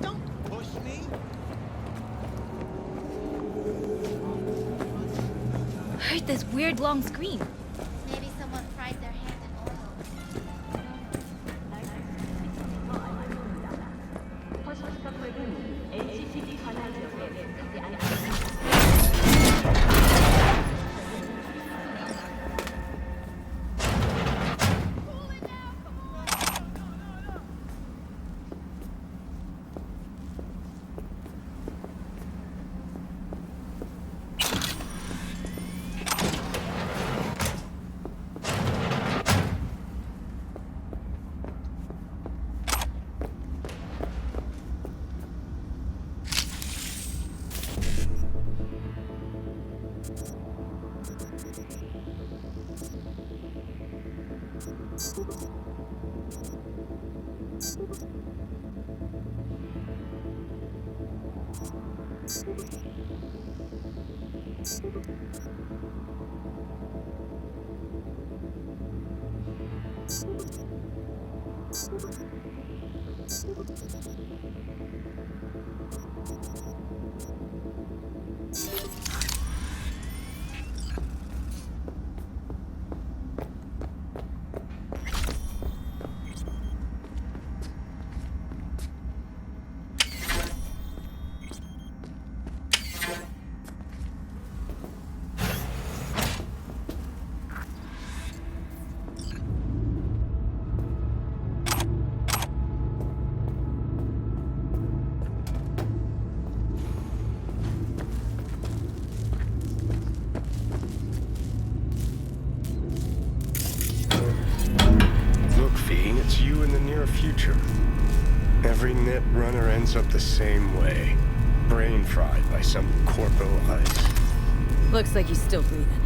Don't push me. Heard this weird long scream. Maybe someone fried their hand in oil. It's you in the near future. Every net runner ends up the same way. Brain fried by some corpo ice. Looks like he's still breathing.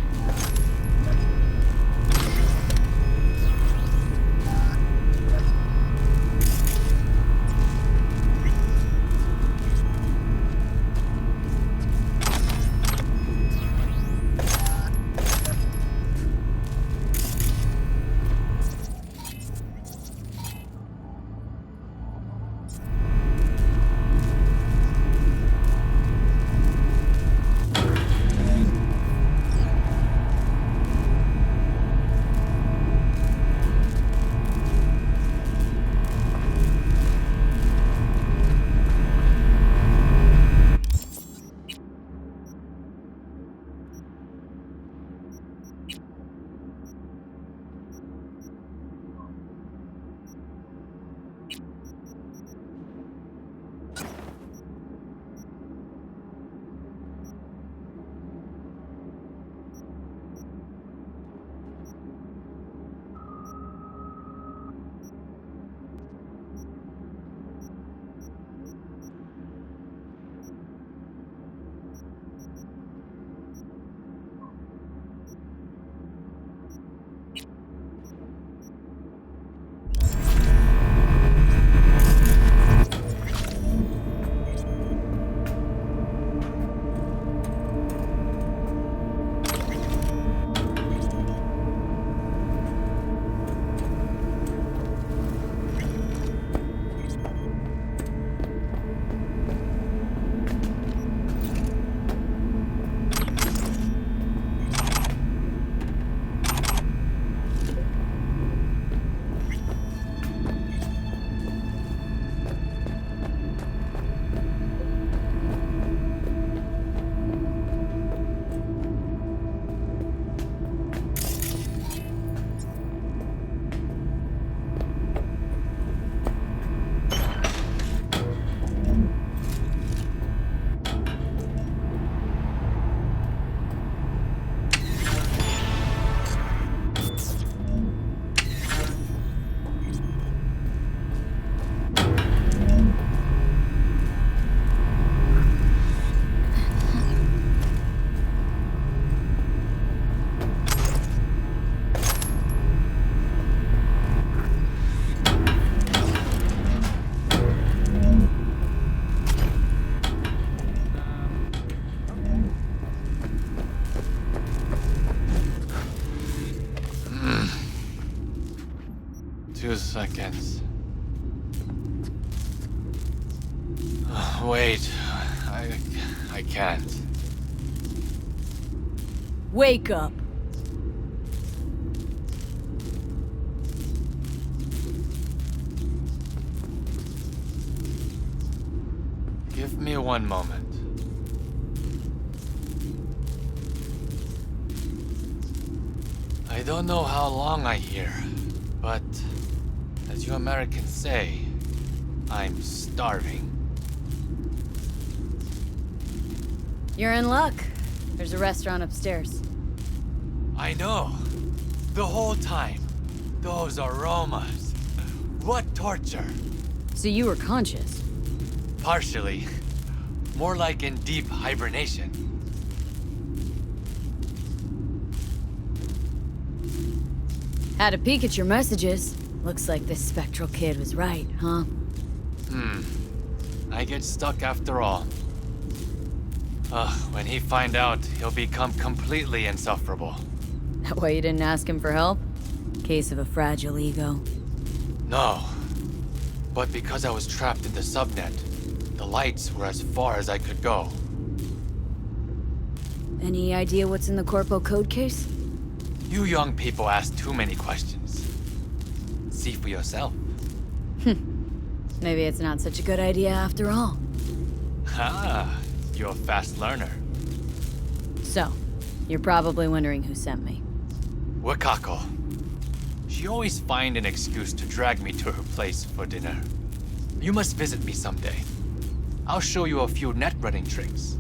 Seconds. Wait, I can't. Wake up. Give me one moment. I don't know how long I here, but as you Americans say, I'm starving. You're in luck. There's a restaurant upstairs. I know. The whole time. Those aromas. What torture. So you were conscious? Partially. More like in deep hibernation. Had a peek at your messages. Looks like this spectral kid was right, huh? I get stuck after all. When he find out, he'll become completely insufferable. That why you didn't ask him for help? Case of a fragile ego. No. But because I was trapped in the subnet, the lights were as far as I could go. Any idea what's in the Corpo code case? You young people ask too many questions. See for yourself. Maybe it's not such a good idea after all. Ah, you're a fast learner. So, you're probably wondering who sent me. Wakako. She always find an excuse to drag me to her place for dinner. You must visit me someday. I'll show you a few net running tricks.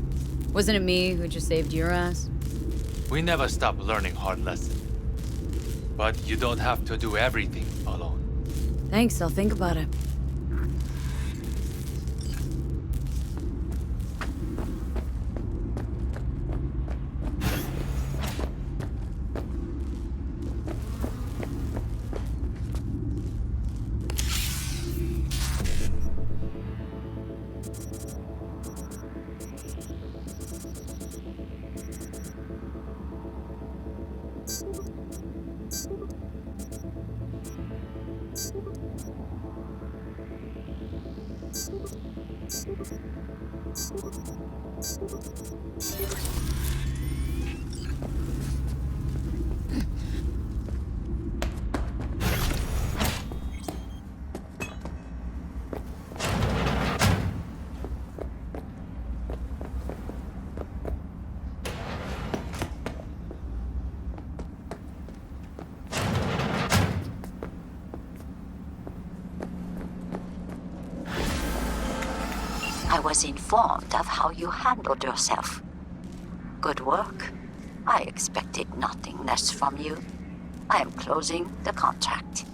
Wasn't it me who just saved your ass? We never stop learning hard lessons. But you don't have to do everything alone. Thanks, I'll think about it. I was informed of how you handled yourself. Good work. I expected nothing less from you. I am closing the contract.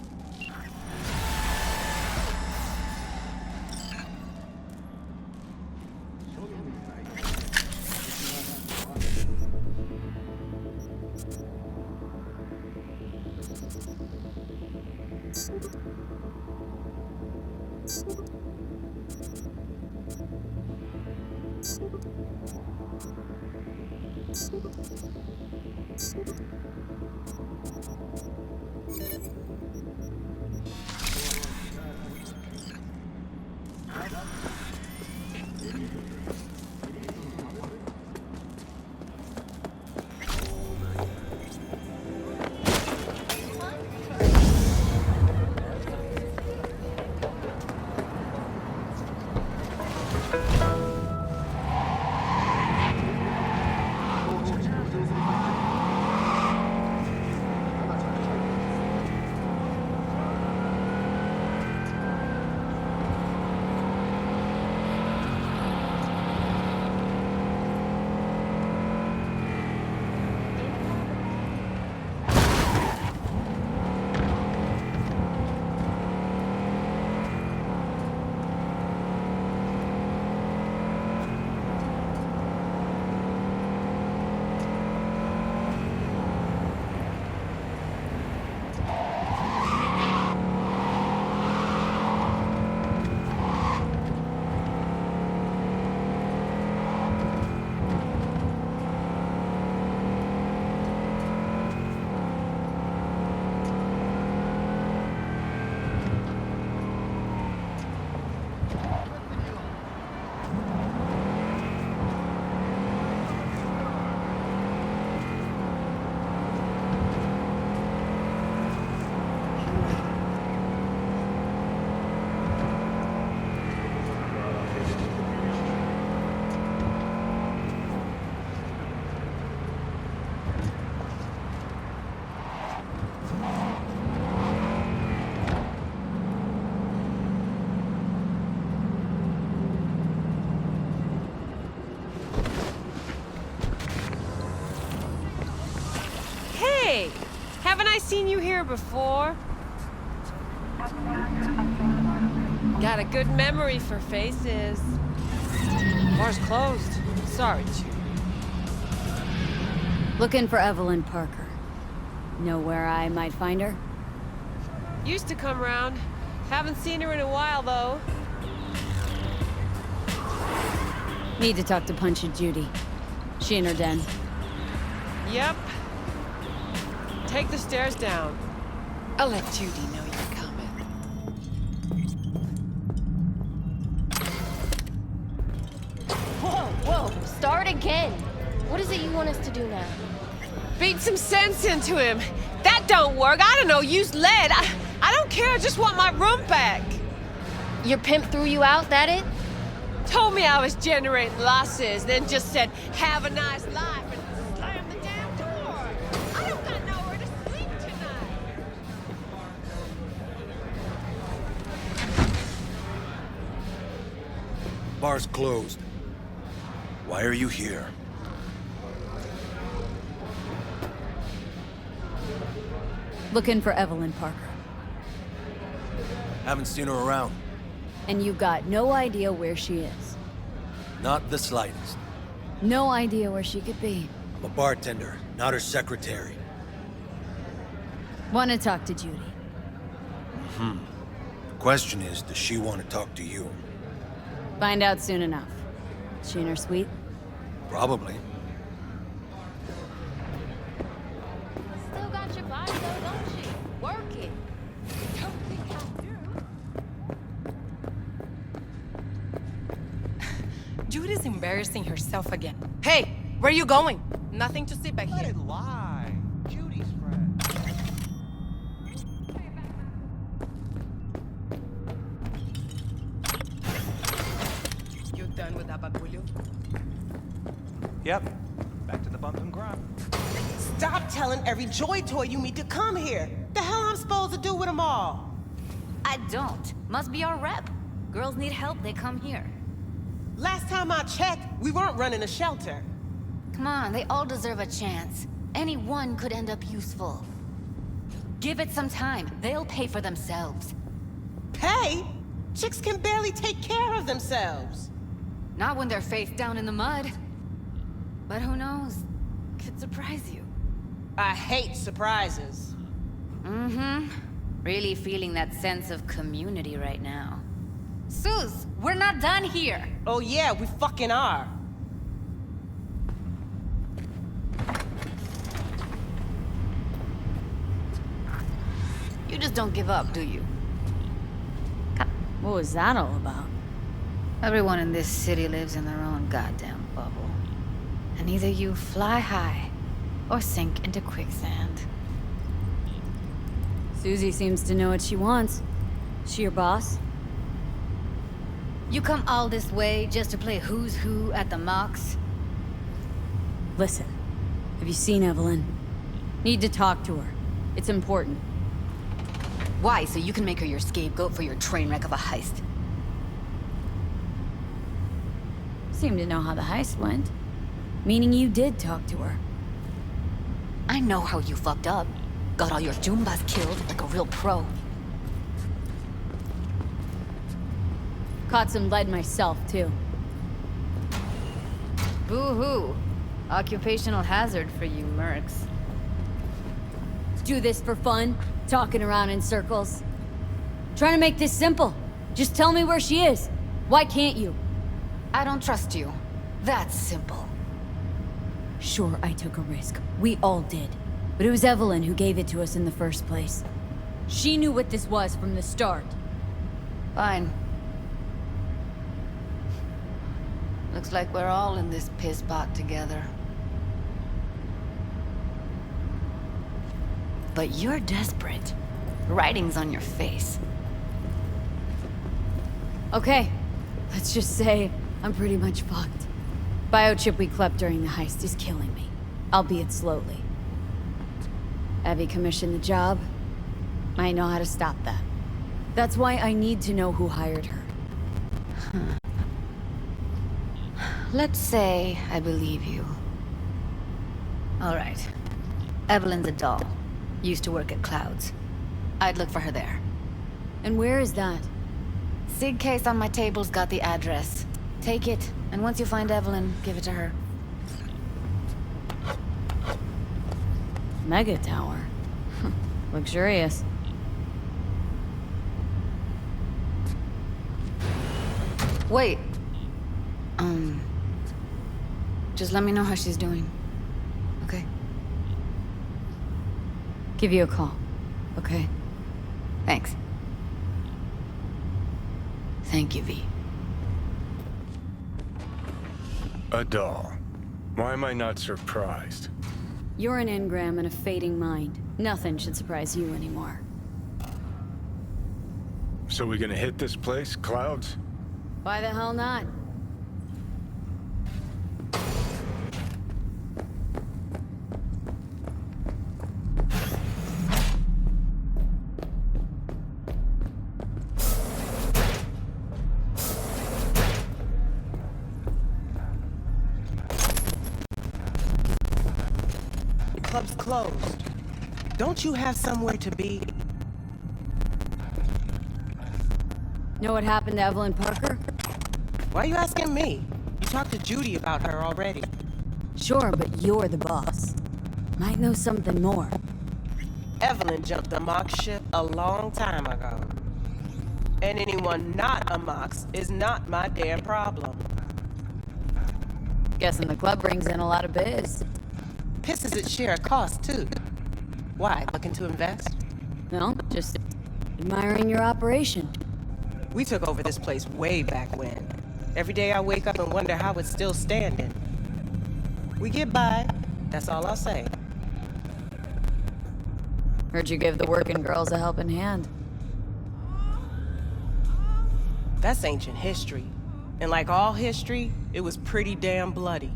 haven't I seen you here before? Got a good memory for faces. Bar's closed. Sorry, Judy. Looking for Evelyn Parker. Know where I might find her? Used to come around. Haven't seen her in a while, though. Need to talk to Punchy Judy. She in her den. Yep. Take the stairs down. I'll let Judy know you're coming. Whoa, start again. What is it you want us to do now? Beat some sense into him. That don't work. I don't know, use lead. I don't care, I just want my room back. Your pimp threw you out, that it? Told me I was generating losses, then just said, have a nice life, and slammed the damn door. I don't got nowhere to sleep tonight. Bar's closed. Why are you here? Looking for Evelyn Parker. Haven't seen her around. And you got no idea where she is. Not the slightest. No idea where she could be. I'm a bartender, not her secretary. Want to talk to Judy. The question is, does she want to talk to you? Find out soon enough. She in her suite? Probably. Still got your body though, don't she? Work it. Don't think I do. Judy's embarrassing herself again. Hey, where you going? Nothing to see back Let here. it lie. Judy's friend. You done with that bagulho? Yep. Back to the bump and grind. Stop telling every Joy Toy you meet to come here. The hell I'm supposed to do with them all? I don't. Must be our rep. Girls need help, they come here. Last time I checked, we weren't running a shelter. Come on, they all deserve a chance. Any one could end up useful. Give it some time. They'll pay for themselves. Pay? Chicks can barely take care of themselves. Not when they're face down in the mud. But who knows? Could surprise you. I hate surprises. Mm-hmm. Really feeling that sense of community right now. Sus, we're not done here. Oh yeah, we fucking are. You just don't give up, do you? What was that all about? Everyone in this city lives in their own goddamn bubble. And either you fly high, or sink into quicksand. Susie seems to know what she wants. She your boss? You come all this way just to play who's who at the mocks? Listen, have you seen Evelyn? Need to talk to her. It's important. Why? So you can make her your scapegoat for your train wreck of a heist? Seem to know how the heist went. Meaning you did talk to her. I know how you fucked up. Got all your Jumbas killed like a real pro. Caught some lead myself, too. Boo-hoo. Occupational hazard for you mercs. Do this for fun? Talking around in circles? Trying to make this simple. Just tell me where she is. Why can't you? I don't trust you. That's simple. Sure, I took a risk. We all did. But it was Evelyn who gave it to us in the first place. She knew what this was from the start. Fine. Looks like we're all in this piss pot together. But you're desperate. Writing's on your face. Okay, let's just say I'm pretty much fucked. Biochip we clept during the heist is killing me, albeit slowly. Abby commissioned the job. I know how to stop that. That's why I need to know who hired her. Let's say I believe you. All right. Evelyn's a doll. Used to work at Clouds. I'd look for her there. And where is that? Sig case on my table's got the address. Take it, and once you find Evelyn, give it to her. Mega tower. Luxurious. Wait. Just let me know how she's doing. Okay? Give you a call. Okay? Thanks. Thank you, V. A doll. Why am I not surprised? You're an engram and a fading mind. Nothing should surprise you anymore. So we gonna hit this place, Clouds? Why the hell not? The club's closed. Don't you have somewhere to be? Know what happened to Evelyn Parker? Why are you asking me? You talked to Judy about her already. Sure, but you're the boss. Might know something more. Evelyn jumped the Mox ship a long time ago. And anyone not a Mox is not my damn problem. Guessing the club brings in a lot of biz. Pisses its share of cost, too. Why, looking to invest? No, just admiring your operation. We took over this place way back when. Every day I wake up and wonder how it's still standing. We get by, that's all I'll say. Heard you give the working girls a helping hand. That's ancient history. And like all history, it was pretty damn bloody.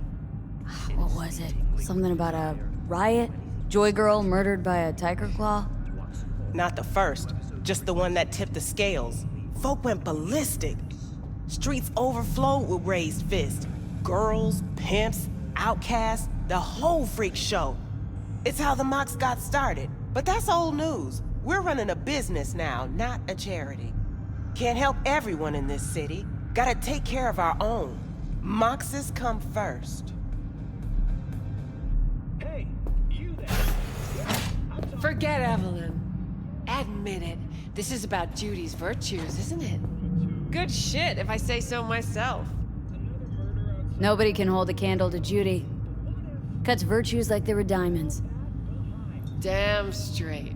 What was it? Something about a riot? Joy girl murdered by a tiger claw? Not the first, just the one that tipped the scales. Folk went ballistic. Streets overflowed with raised fists. Girls, pimps, outcasts, the whole freak show. It's how the Mox got started. But that's old news. We're running a business now, not a charity. Can't help everyone in this city. Gotta take care of our own. Moxes come first. Hey, you there? Forget Evelyn. Admit it. This is about Judy's virtues, isn't it? Good shit, if I say so myself. Nobody can hold a candle to Judy. Cuts virtues like they were diamonds. Damn straight.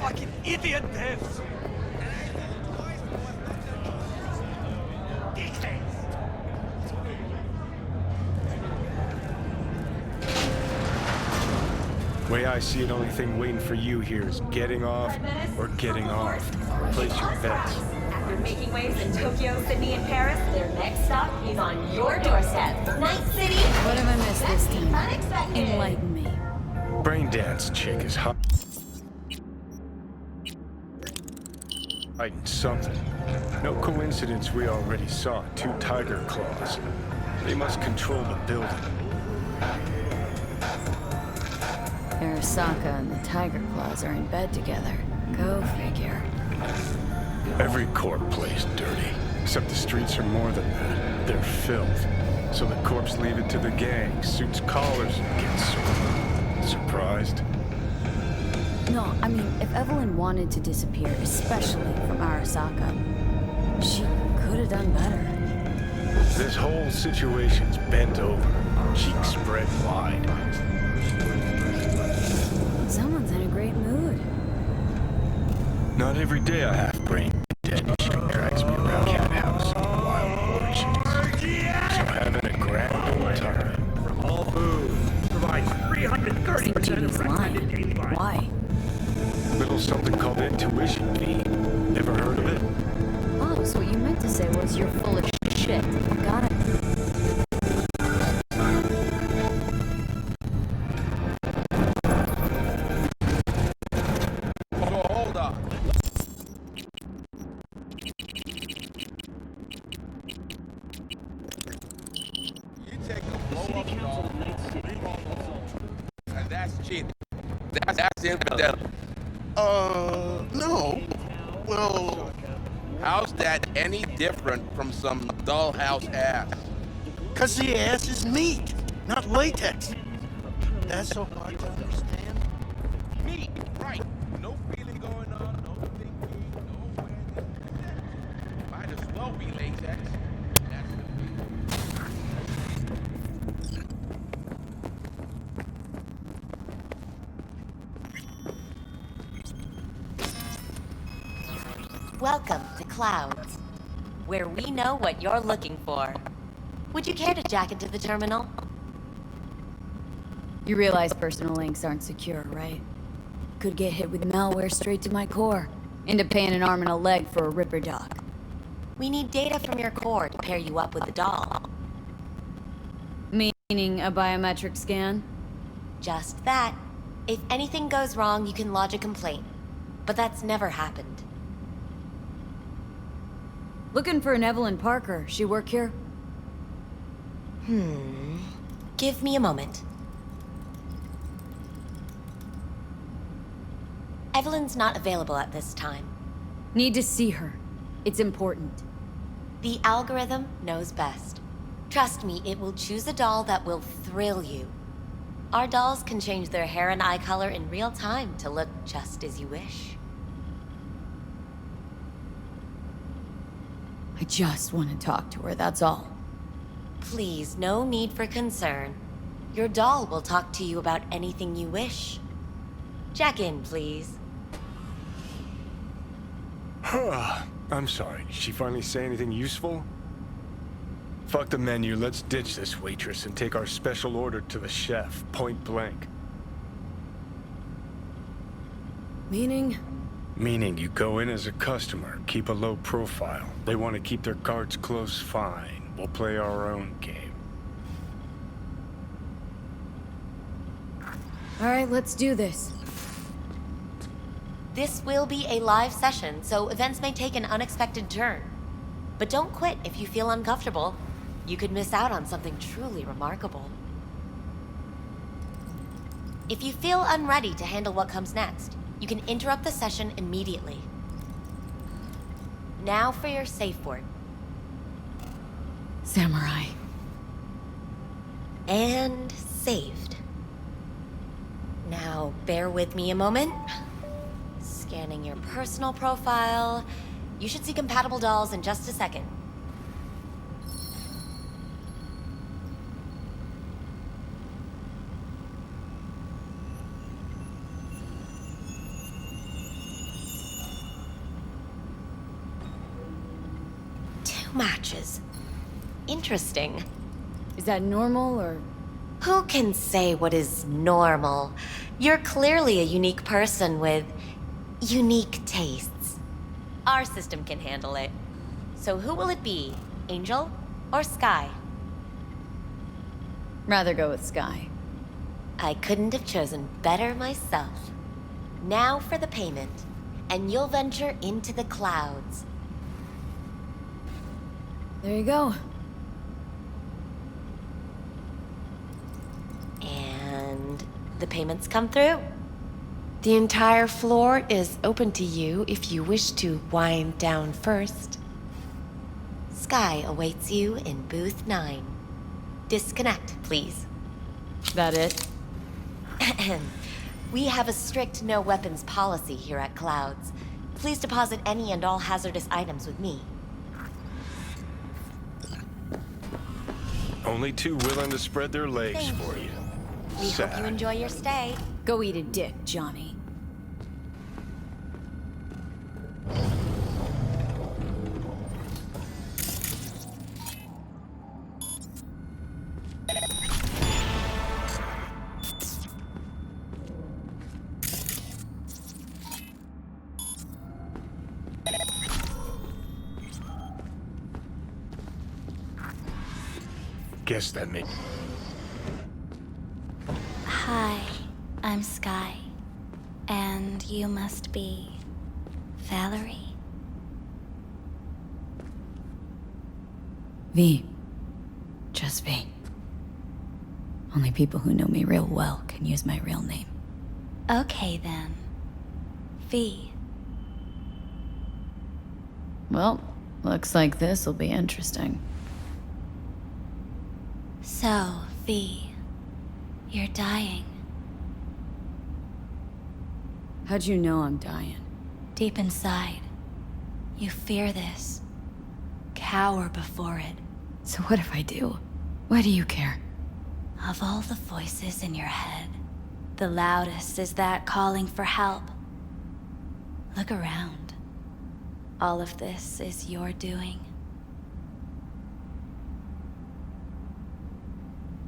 Fucking idiot, Dev! Way I see it, only thing waiting for you here is getting off or getting off. Place your bets. After making waves in Tokyo, Sydney, and Paris, their next stop is on your doorstep. Night City. What have I missed this time? Unexpected. Enlighten me. Braindance chick is hot. Hiding something. No coincidence we already saw 2 tiger claws. They must control the building. Arasaka and the Tiger Claws are in bed together. Go figure. Every corp plays dirty, except the streets are more than that. They're filth. So the corps leave it to the gang, suits collars, and gets sorted. Surprised? No, I mean, if Evelyn wanted to disappear, especially from Arasaka, she could have done better. This whole situation's bent over, cheeks spread wide. Someone's in a great mood. Not every day a half-brain dead chick drags me around cat house and wild orgies. So having a grand old time. From all foods provides 330% of recommended daily life. Why? Little something called intuition fee. Ever heard of it? Oh, so what you meant to say was you're full of shit. Got it. Hold up. You take the blow up dog, and that's cheating. That's infidel. No. Well, how's that any different from some dollhouse ass? 'Cause the ass is meat, not latex. That's so hard to understand. Me, right. No feeling going on, no thinking, no awareness. Might as well be latex. That's the feeling. Welcome to Clouds, where we know what you're looking for. Would you care to jack into the terminal? You realize personal links aren't secure, right? Could get hit with malware straight to my core. End up paying an arm and a leg for a Ripper dog. We need data from your core to pair you up with the doll. Meaning a biometric scan? Just that. If anything goes wrong, you can lodge a complaint. But that's never happened. Looking for an Evelyn Parker. She work here? Give me a moment. Evelyn's not available at this time. Need to see her. It's important. The algorithm knows best. Trust me, it will choose a doll that will thrill you. Our dolls can change their hair and eye color in real time to look just as you wish. I just want to talk to her, that's all. Please, no need for concern. Your doll will talk to you about anything you wish. Jack in, please. I'm sorry, did she finally say anything useful? Fuck the menu, let's ditch this waitress and take our special order to the chef, point blank. Meaning? Meaning you go in as a customer, keep a low profile. They want to keep their cards close, fine. We'll play our own game. Alright, let's do this. This will be a live session, so events may take an unexpected turn. But don't quit if you feel uncomfortable. You could miss out on something truly remarkable. If you feel unready to handle what comes next, you can interrupt the session immediately. Now for your safe word. Samurai. And saved. Now, bear with me a moment. Scanning your personal profile. You should see compatible dolls in just a second. Two matches. Interesting. Is that normal or... Who can say what is normal? You're clearly a unique person with unique tastes. Our system can handle it. So who will it be? Angel or Sky? Rather go with Sky. I couldn't have chosen better myself. Now for the payment, and you'll venture into the clouds. There you go. And the payments come through. The entire floor is open to you if you wish to wind down first. Sky awaits you in booth 9. Disconnect, please. That it? We have a strict no weapons policy here at Clouds. Please deposit any and all hazardous items with me. Only two willing to spread their legs for you. We hope you enjoy your stay. Go eat a dick, Johnny. Guess that makes... Hi, I'm Sky. And you must be... Valerie? V. Just V. Only people who know me real well can use my real name. Okay then. V. Well, looks like this'll be interesting. So, V. You're dying. How'd you know I'm dying? Deep inside, you fear this. Cower before it. So what if I do? Why do you care? Of all the voices in your head, the loudest is that calling for help. Look around. All of this is your doing.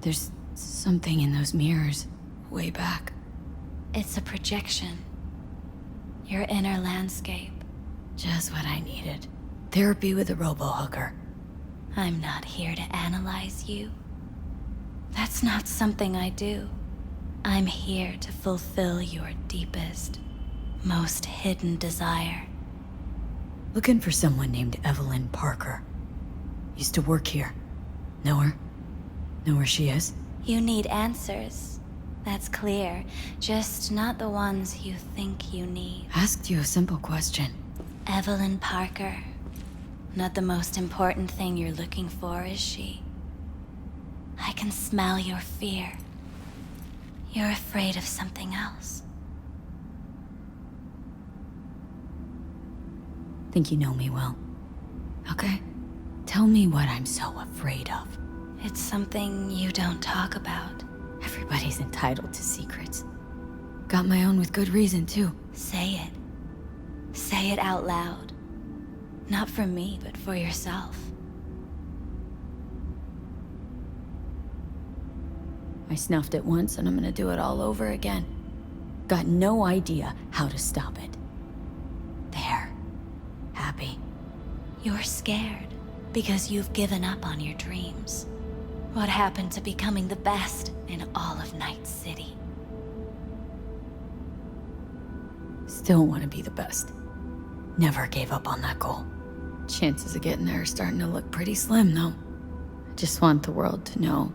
There's something in those mirrors, way back. It's a projection. Your inner landscape. Just what I needed. Therapy with a robo-hooker. I'm not here to analyze you. That's not something I do. I'm here to fulfill your deepest, most hidden desire. Looking for someone named Evelyn Parker. Used to work here. Know her? Know where she is? You need answers. That's clear. Just not the ones you think you need. Asked you a simple question. Evelyn Parker. Not the most important thing you're looking for, is she? I can smell your fear. You're afraid of something else. Think you know me well. Okay? Tell me what I'm so afraid of. It's something you don't talk about. Everybody's entitled to secrets. Got my own with good reason, too. Say it. Say it out loud. Not for me, but for yourself. I snuffed it once, and I'm gonna do it all over again. Got no idea how to stop it. There. Happy. You're scared because you've given up on your dreams. What happened to becoming the best in all of Night City? Still want to be the best. Never gave up on that goal. Chances of getting there are starting to look pretty slim, though. I just want the world to know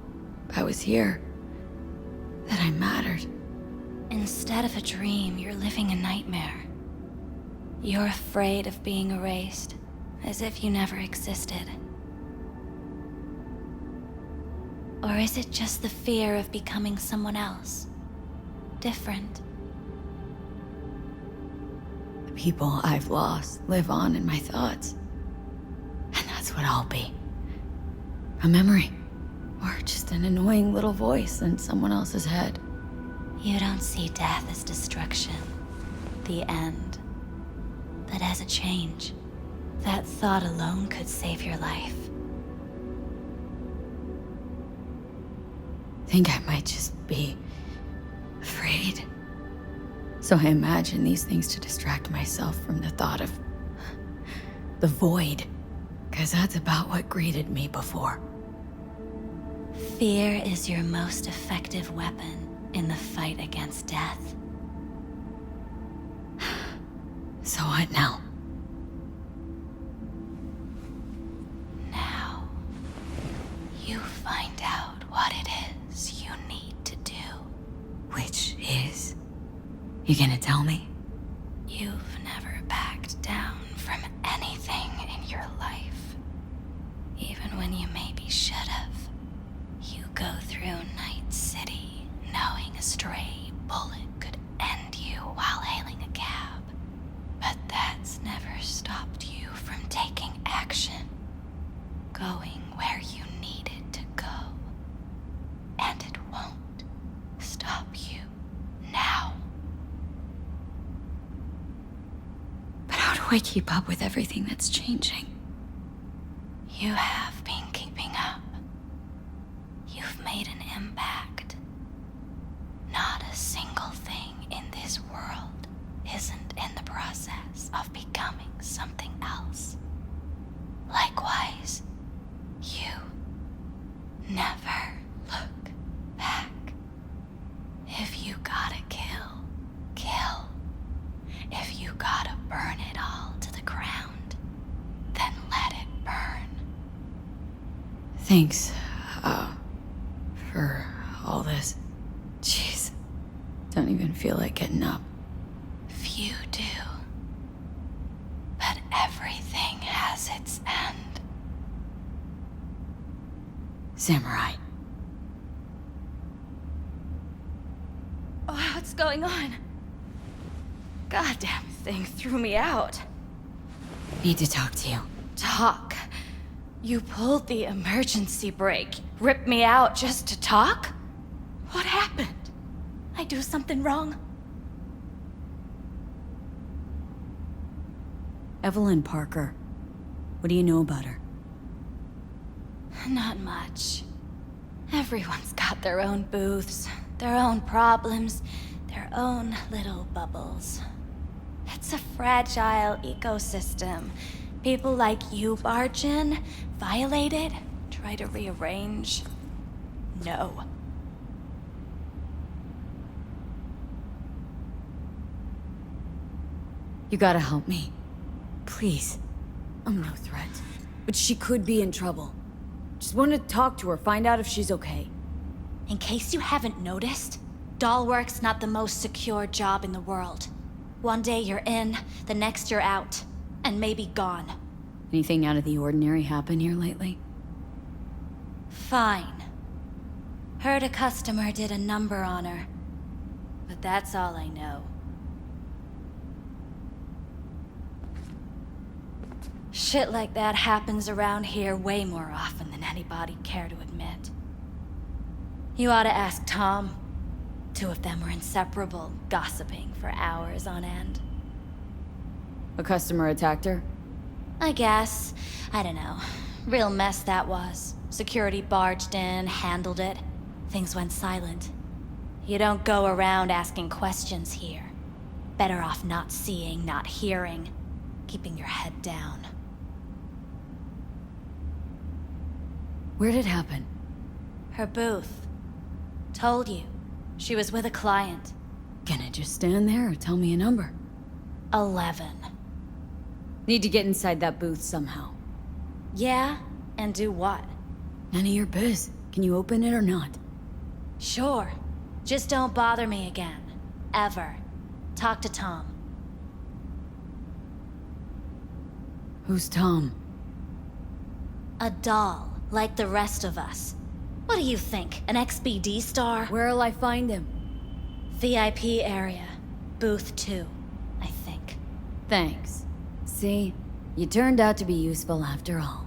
I was here. That I mattered. Instead of a dream, you're living a nightmare. You're afraid of being erased, as if you never existed. Or is it just the fear of becoming someone else? Different? The people I've lost live on in my thoughts. And that's what I'll be. A memory. Or just an annoying little voice in someone else's head. You don't see death as destruction, the end, but as a change. That thought alone could save your life. think I might just be afraid. So I imagine these things to distract myself from the thought of the void. Because that's about what greeted me before. Fear is your most effective weapon in the fight against death. So what now? Now, you find out what it is you need to do. Which is? You gonna tell me? You've never backed down from anything in your life. Even when you maybe should have. You go through Night City knowing a stray bullet could end you while hailing a cab. But that's never stopped you from taking action. Going where you needed to go. And it won't stop you now. But how do I keep up with everything that's changing? You have been keeping up. You've made an impact. Not a single thing in this world isn't in the process of becoming something else. Likewise, you never look back. If you gotta kill, kill. If you gotta burn it all to the ground, then let it burn. Thanks, for all this. Jeez, don't even feel like getting up. Few do. But everything has its end. Samurai. Oh, what's going on? Goddamn thing threw me out. Need to talk to you. Talk? You pulled the emergency brake, ripped me out just to talk? What happened? I do something wrong? Evelyn Parker. What do you know about her? Not much. Everyone's got their own booths, their own problems, their own little bubbles. It's a fragile ecosystem. People like you barge in, violate it, try to rearrange. No. You gotta help me. Please. I'm no threat. But she could be in trouble. Just want to talk to her, find out if she's okay. In case you haven't noticed, doll work's not the most secure job in the world. One day you're in, the next you're out. And maybe gone. Anything out of the ordinary happen here lately? Fine. Heard a customer did a number on her. But that's all I know. Shit like that happens around here way more often than anybody'd care to admit. You ought to ask Tom. Two of them were inseparable, gossiping for hours on end. A customer attacked her? I guess. I don't know. Real mess that was. Security barged in, handled it. Things went silent. You don't go around asking questions here. Better off not seeing, not hearing. Keeping your head down. Where'd it happen? Her booth. Told you. She was with a client. Can I just stand there or tell me a number? 11. Need to get inside that booth somehow. Yeah? And do what? None of your biz. Can you open it or not? Sure. Just don't bother me again. Ever. Talk to Tom. Who's Tom? A doll, like the rest of us. What do you think, an XBD star? Where'll I find him? VIP area. Booth 2, I think. Thanks. See? You turned out to be useful after all.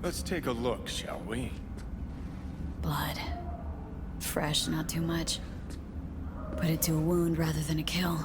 Let's take a look, shall we? Blood. Fresh, not too much. Put it to a wound rather than a kill.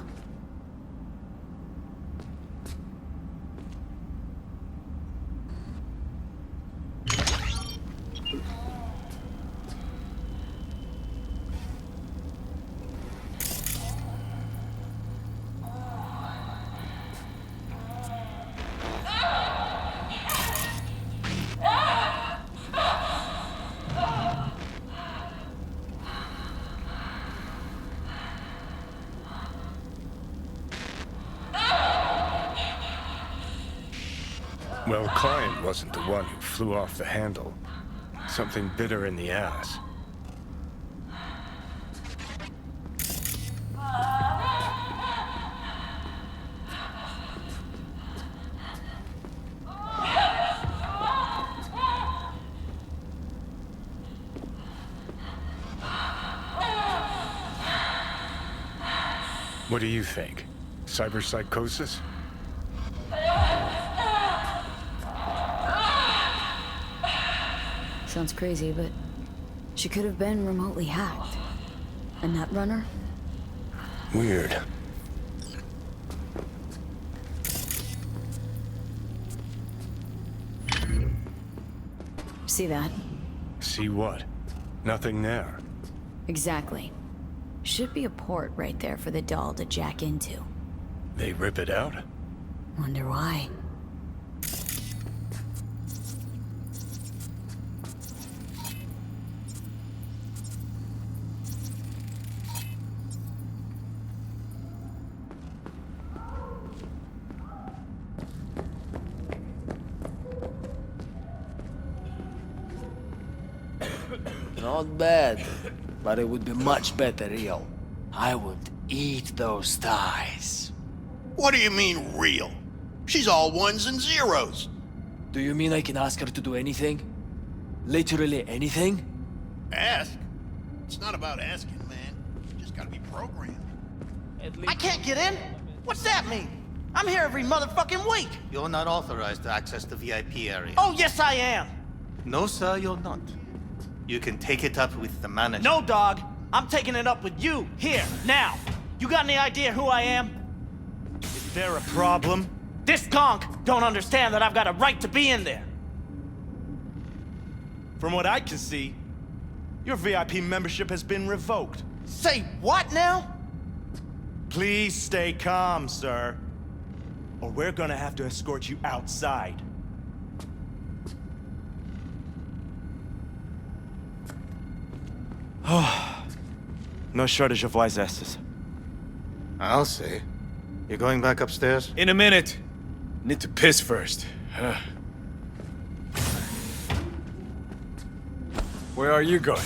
Well, client wasn't the one who flew off the handle. Something bitter in the ass. What do you think? Cyberpsychosis? Sounds crazy, but she could have been remotely hacked. A nut runner? Weird. See that? See what? Nothing there. Exactly. Should be a port right there for the doll to jack into. They rip it out? Wonder why. Not bad, but it would be much better real. I would eat those thighs. What do you mean, real? She's all ones and zeros. Do you mean I can ask her to do anything? Literally anything? Ask? It's not about asking, man. You just gotta be programmed. I can't get in? What's that mean? I'm here every motherfucking week. You're not authorized to access the VIP area. Oh, yes, I am. No, sir, you're not. You can take it up with the manager. No, dog. I'm taking it up with you, here, now. You got any idea who I am? Is there a problem? This conch don't understand that I've got a right to be in there. From what I can see, your VIP membership has been revoked. Say what now? Please stay calm, sir. Or we're gonna have to escort you outside. No shortage of wise asses. I'll say. You're going back upstairs? In a minute. Need to piss first. Where are you going?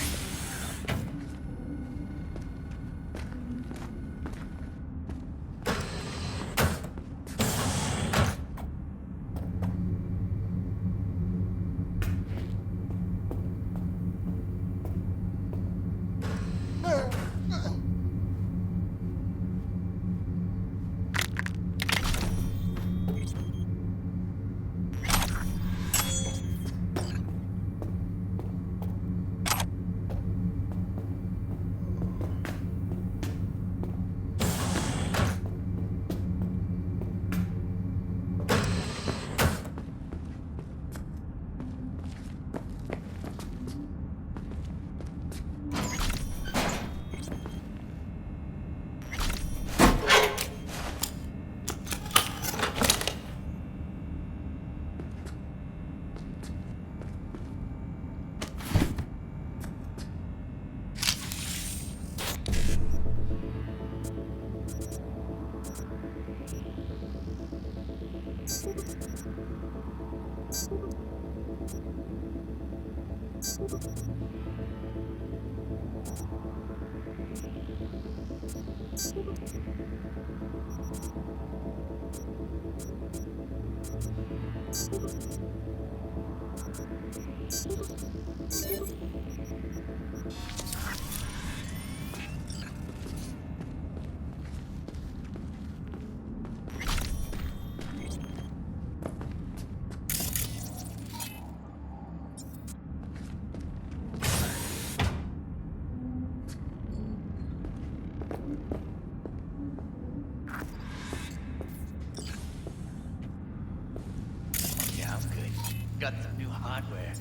got some new hardware.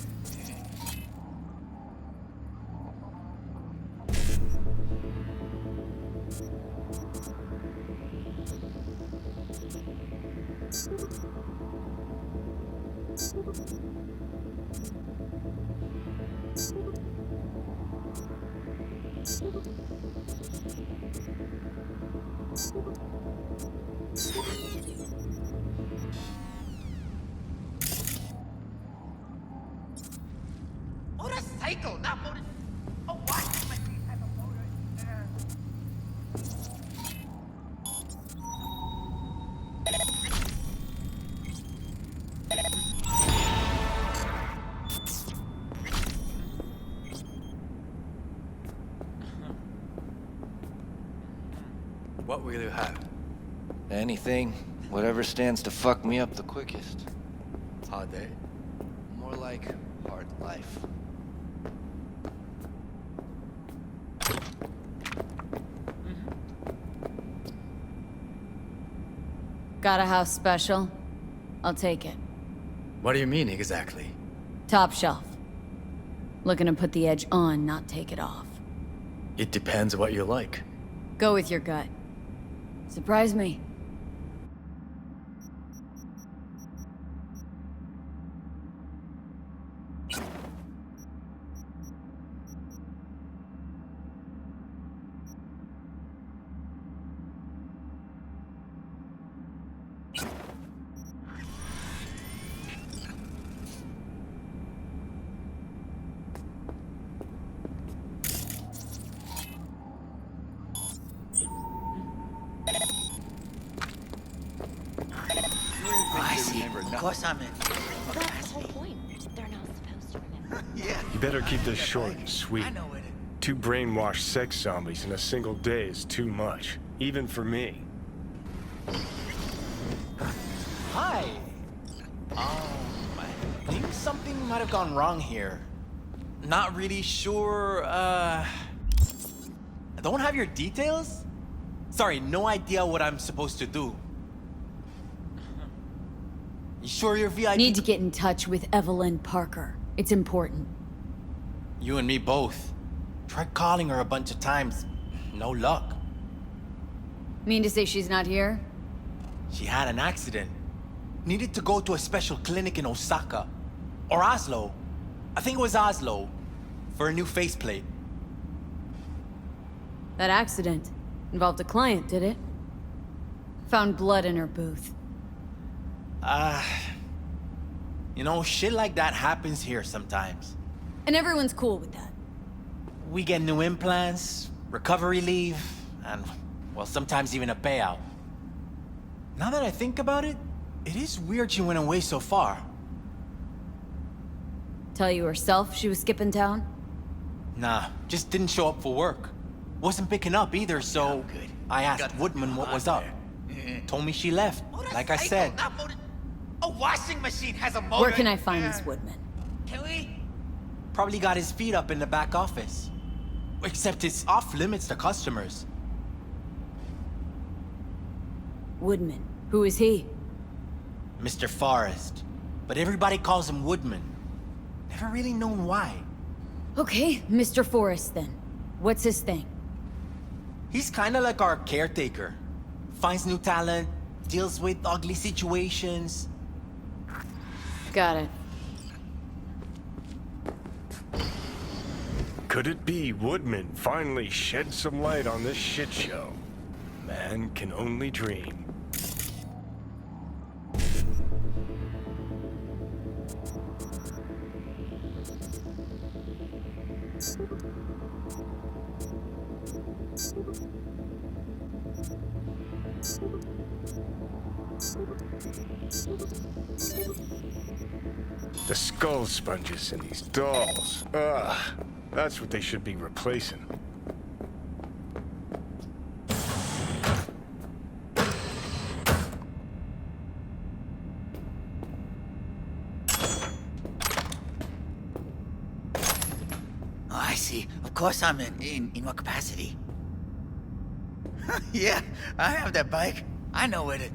Motorcycle, not motor. Oh, what? My feet have a motor. What will you have? Anything. Whatever stands to fuck me up the quickest. Hard day? More like hard life. Got a house special? I'll take it. What do you mean exactly? Top shelf. Looking to put the edge on, not take it off. It depends what you like. Go with your gut. Surprise me. I see. Of course I'm in. That's the whole point. They're not supposed to remember. Yeah. You better keep this short and sweet. I know it. 2 brainwashed sex zombies in a single day is too much, even for me. Hi. I think something might have gone wrong here. Not really sure, I don't have your details? Sorry, no idea what I'm supposed to do. You sure you're VIP? Need to get in touch with Evelyn Parker. It's important. You and me both. Tried calling her a bunch of times. No luck. Mean to say she's not here? She had an accident. Needed to go to a special clinic in Osaka. Or Oslo. I think it was Oslo. For a new faceplate. That accident involved a client, did it? Found blood in her booth. You know, shit like that happens here sometimes. And everyone's cool with that. We get new implants, recovery leave, and, well, sometimes even a payout. Now that I think about it, it is weird she went away so far. Tell you herself she was skipping town? Nah, just didn't show up for work. Wasn't picking up either, so I asked Woodman what was up. Told me she left, like I said. A washing machine has a motor. Where can I find this Woodman? Can we? Probably got his feet up in the back office. Except it's off limits to customers. Woodman. Who is he? Mr. Forrest. But everybody calls him Woodman. Never really known why. Okay, Mr. Forrest then. What's his thing? He's kinda like our caretaker. Finds new talent, deals with ugly situations. Got it. Could it be Woodman finally shed some light on this shit show? Man can only dream. The skull sponges in these dolls. Ugh. That's what they should be replacing. Oh, I see. Of course I'm in what capacity? Yeah, I have that bike. I know it.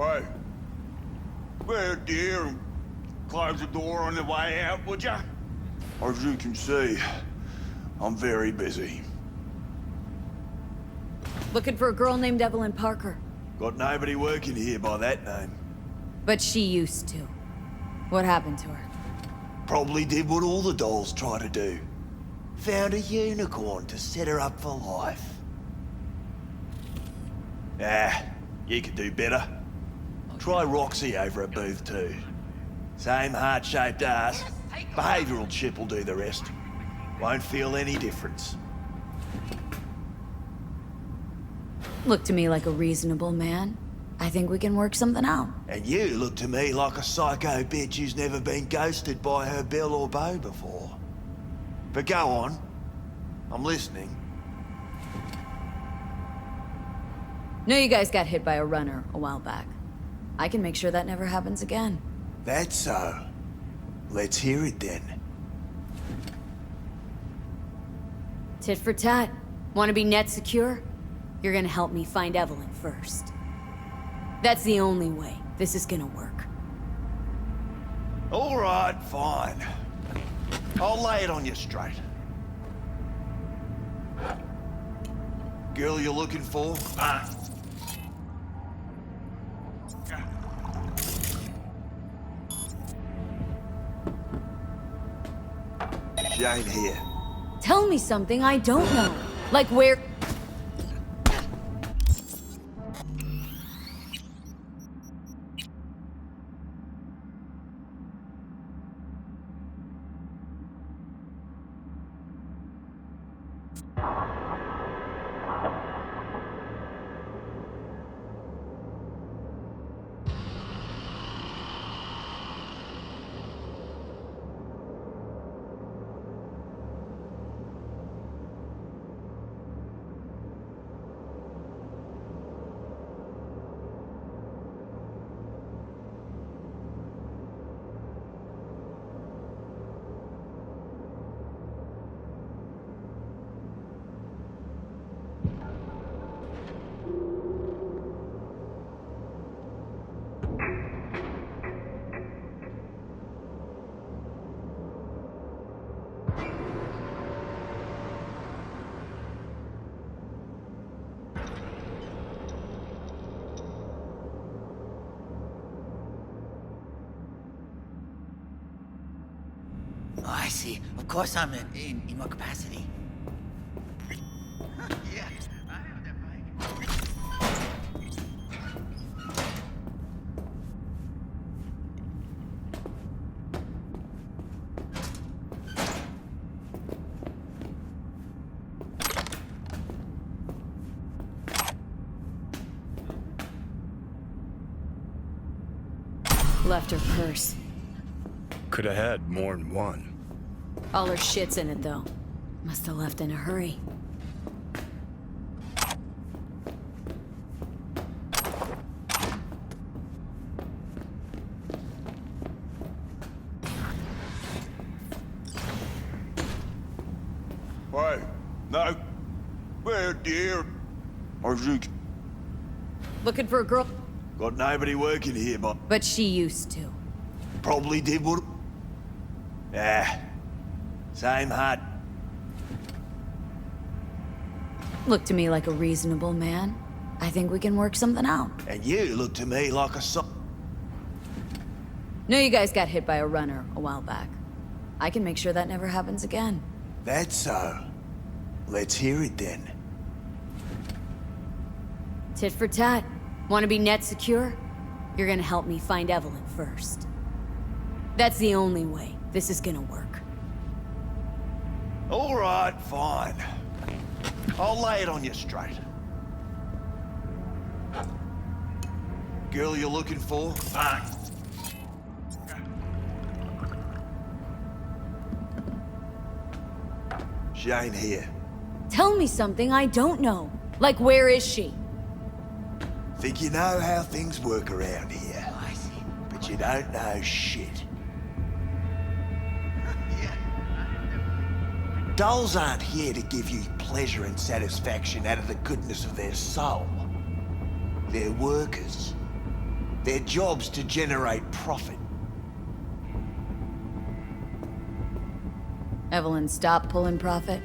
Wait. Well, dear, close the door on the way out, would ya? As you can see, I'm very busy. Looking for a girl named Evelyn Parker. Got nobody working here by that name. But she used to. What happened to her? Probably did what all the dolls try to do. Found a unicorn to set her up for life. Ah, you could do better. Try Roxy over at Booth too. Same heart-shaped ass. Behavioural chip will do the rest. Won't feel any difference. Look to me like a reasonable man. I think we can work something out. And you look to me like a psycho bitch who's never been ghosted by her Bill or Beau before. But go on. I'm listening. Know you guys got hit by a runner a while back. I can make sure that never happens again. That's so. Let's hear it then. Tit for tat. Want to be net secure? You're gonna help me find Evelyn first. That's the only way this is gonna work. All right, fine. I'll lay it on you straight. Girl you're looking for? She ain't here. Tell me something I don't know. Like where... Oh, I see. Of course I'm in what capacity? Yeah, I have that bike. Left her purse. Could have had more than one. All her shit's in it, though. Must have left in a hurry. Wait, no. Well, dear. As you... Looking for a girl... Got nobody working here, But she used to. Probably did what... Ah. Same heart. Look to me like a reasonable man. I think we can work something out. And you look to me like a Know you guys got hit by a runner a while back. I can make sure that never happens again. That's so. Let's hear it then. Tit for tat. Want to be net secure? You're gonna help me find Evelyn first. That's the only way this is gonna work. All right, fine. I'll lay it on you straight. Girl you're looking for? She ain't here. Tell me something I don't know. Like where is she? Think you know how things work around here. I see. But you don't know shit. Dolls aren't here to give you pleasure and satisfaction out of the goodness of their soul. They're workers. Their job's to generate profit. Evelyn stopped pulling profit.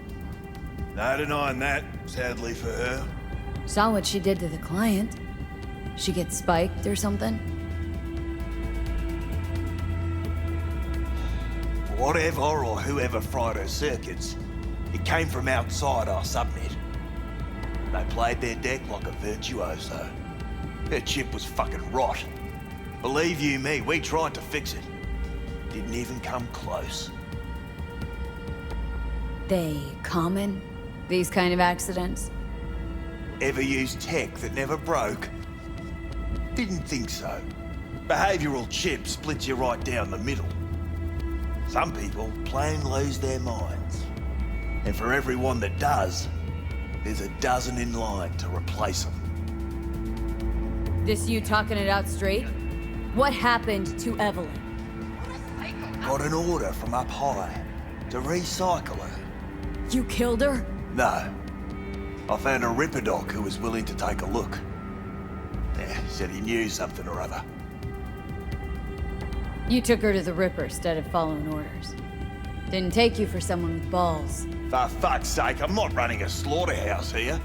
No denying that, sadly for her. Saw what she did to the client. She gets spiked or something? Whatever or whoever fried her circuits, it came from outside our subnet. They played their deck like a virtuoso. Her chip was fucking rot. Believe you me, we tried to fix it. Didn't even come close. They common? These kind of accidents? Ever used tech that never broke? Didn't think so. Behavioral chip splits you right down the middle. Some people plain lose their minds. And for everyone that does, there's a dozen in line to replace them. This you talking it out straight? What happened to Evelyn? Got an order from up high to recycle her. You killed her? No. I found a Ripper doc who was willing to take a look. Yeah, said he knew something or other. You took her to the Ripper instead of following orders. Didn't take you for someone with balls. For fuck's sake, I'm not running a slaughterhouse here.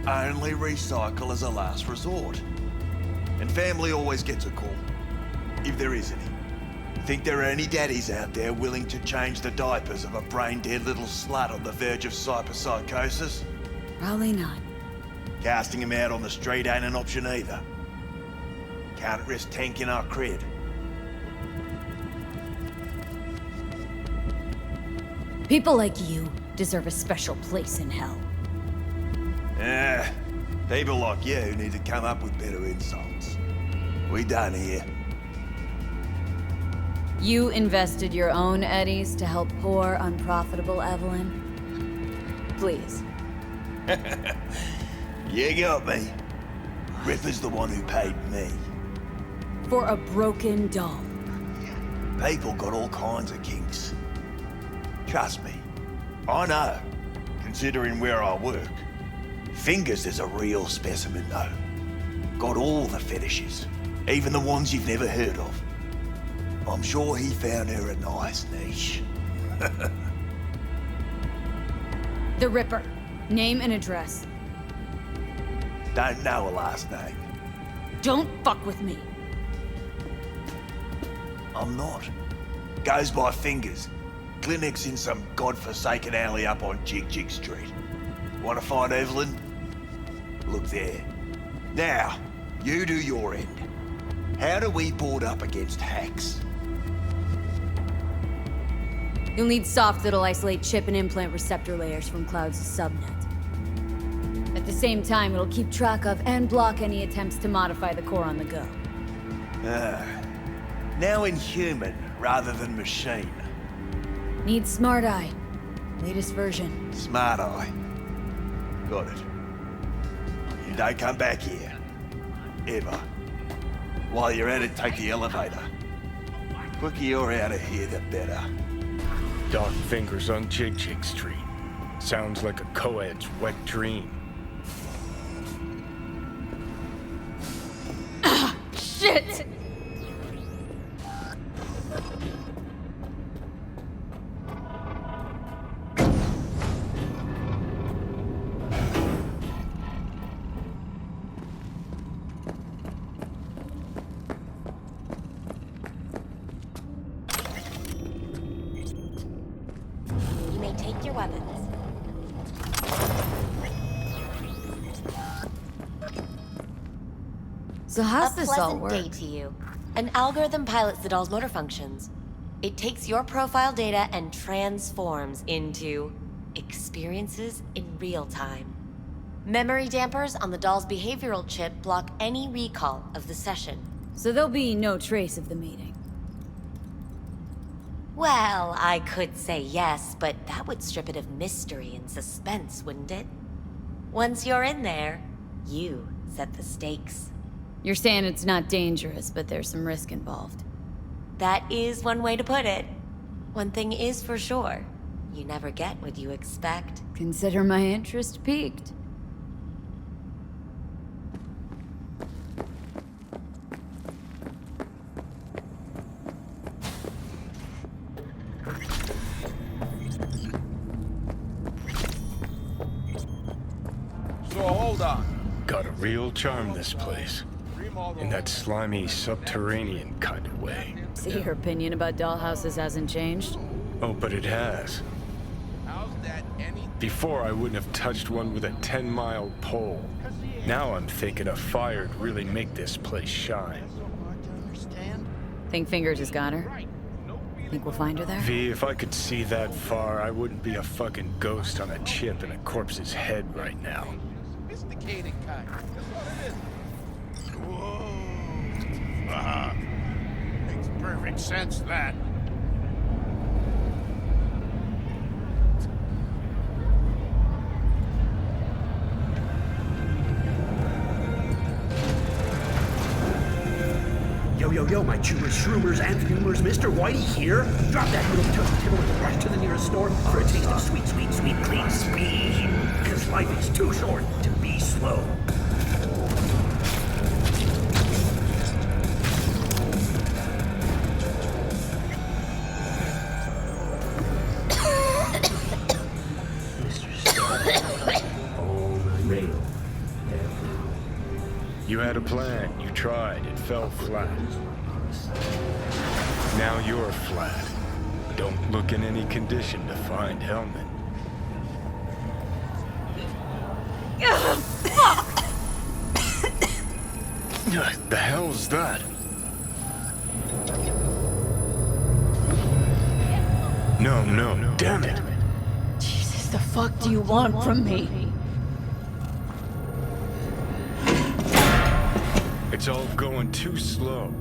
Only recycle as a last resort. And family always gets a call, if there is any. Think there are any daddies out there willing to change the diapers of a brain-dead little slut on the verge of cyberpsychosis? Probably not. Casting him out on the street ain't an option either. Can't risk tanking our cred. People like you deserve a special place in hell. People like you need to come up with better insults. We done here. You invested your own eddies to help poor, unprofitable Evelyn? Please. You got me. Ripper's the one who paid me. For a broken doll. People got all kinds of kinks. Trust me, I know, considering where I work. Fingers is a real specimen, though. Got all the fetishes, even the ones you've never heard of. I'm sure he found her a nice niche. The Ripper. Name and address. Don't know a last name. Don't fuck with me. I'm not. Goes by Fingers. Clinic's in some godforsaken alley up on Jig Jig Street. Want to find Evelyn? Look there. Now, you do your end. How do we board up against hacks? You'll need soft that'll isolate chip and implant receptor layers from Cloud's subnet. At the same time, it'll keep track of and block any attempts to modify the core on the go. Now in human rather than machine. Need Smart Eye. Latest version. Smart Eye. Got it. You don't come back here. Ever. While you're at it, take the elevator. Quicker you're out of here, the better. Dark fingers on Jig Jig Street. Sounds like a co-ed's wet dream. Shit! You may take your weapons. So how's this all work? A pleasant day to you. An algorithm pilots the doll's motor functions. It takes your profile data and transforms into experiences in real time. Memory dampers on the doll's behavioral chip block any recall of the session. So there'll be no trace of the meeting. Well, I could say yes, but that would strip it of mystery and suspense, wouldn't it? Once you're in there, you set the stakes. You're saying it's not dangerous, but there's some risk involved. That is one way to put it. One thing is for sure. You never get what you expect. Consider my interest piqued. hold on. Got a real charm, this place. In that slimy, subterranean kind of way. See, your opinion about dollhouses hasn't changed? Oh, but it has. How's that any? Before, I wouldn't have touched one with a 10-mile pole. Now I'm thinking a fire'd really make this place shine. Think Fingers has got her? Think we'll find her there? V, if I could see that far, I wouldn't be a fucking ghost on a chip in a corpse's head right now. Sophisticated kind. That's what it is. Whoa. Makes perfect sense, that. Yo, my chewers, shroomers, and fumers, Mr. Whitey here. Drop that little toasty tibble and rush to the nearest store for a taste of sweet, sweet, sweet, clean speed. Because life is too short to be slow. You had a plan, you tried, it fell flat. Now you're flat. Don't look in any condition to find Hellman. The hell's that? No, damn it. Jesus, the fuck do you want from me? It's all going too slow.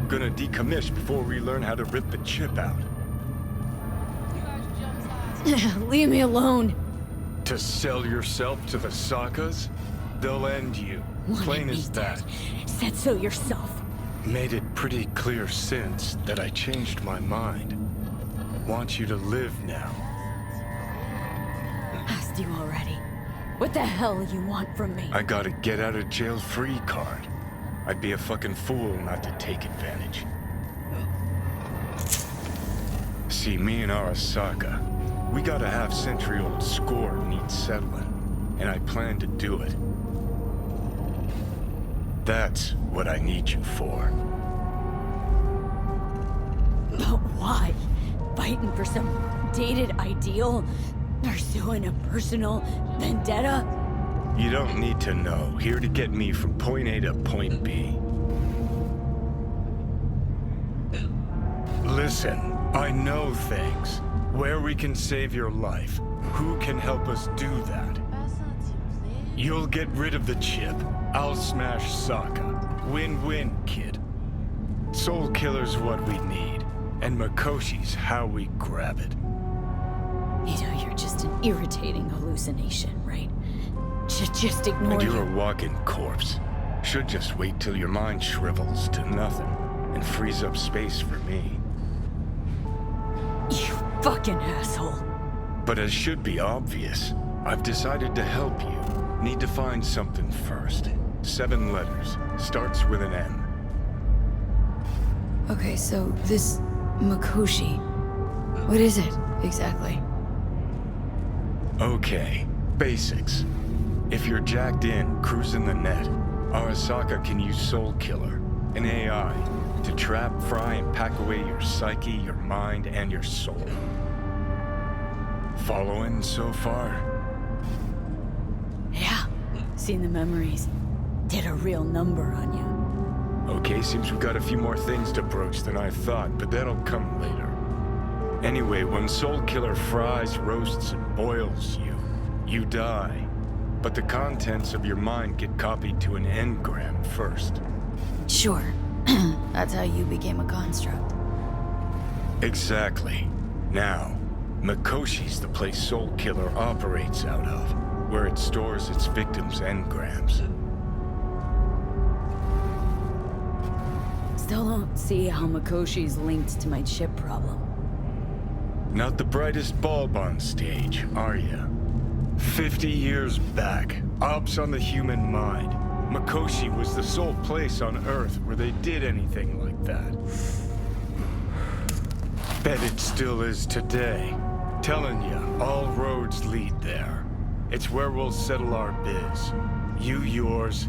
Gonna decommission before we learn how to rip the chip out. Leave me alone. To sell yourself to the Sakas? They'll end you. Plain as that. Said so yourself. Made it pretty clear since that I changed my mind. Want you to live now. Asked you already. What the hell you want from me? I got a get out of jail free card. I'd be a fucking fool not to take advantage. See, me and Arasaka, we got a half-century-old score needs settling, and I plan to do it. That's what I need you for. But why? Fighting for some dated ideal? Pursuing a personal vendetta? You don't need to know. Here to get me from point A to point B. Listen, I know things. Where we can save your life. Who can help us do that? You'll get rid of the chip. I'll smash Saka. Win-win, kid. Soul Killer's what we need. And Mikoshi's how we grab it. You know, you're just an irritating hallucination, right? Just ignore And you're you. a walking corpse. Should just wait till your mind shrivels to nothing and frees up space for me. You fucking asshole. But as should be obvious, I've decided to help you. Need to find something first. 7 letters. Starts with an M. Okay, so this Mikoshi, what is it exactly? Okay, basics. If you're jacked in, cruising the net, Arasaka can use Soul Killer, an AI, to trap, fry, and pack away your psyche, your mind, and your soul. Following so far? Yeah, seen the memories. Did a real number on you. Okay, seems we've got a few more things to broach than I thought, but that'll come later. Anyway, when Soul Killer fries, roasts, and boils you, you die. But the contents of your mind get copied to an engram first. Sure. That's how you became a construct. Exactly. Now, Mikoshi's the place Soul Killer operates out of, where it stores its victims' engrams. Still don't see how Mikoshi's linked to my chip problem. Not the brightest bulb on stage, are ya? 50 years back, ops on the human mind. Mikoshi was the sole place on Earth where they did anything like that. Bet it still is today. Telling ya, all roads lead there. It's where we'll settle our biz. You yours,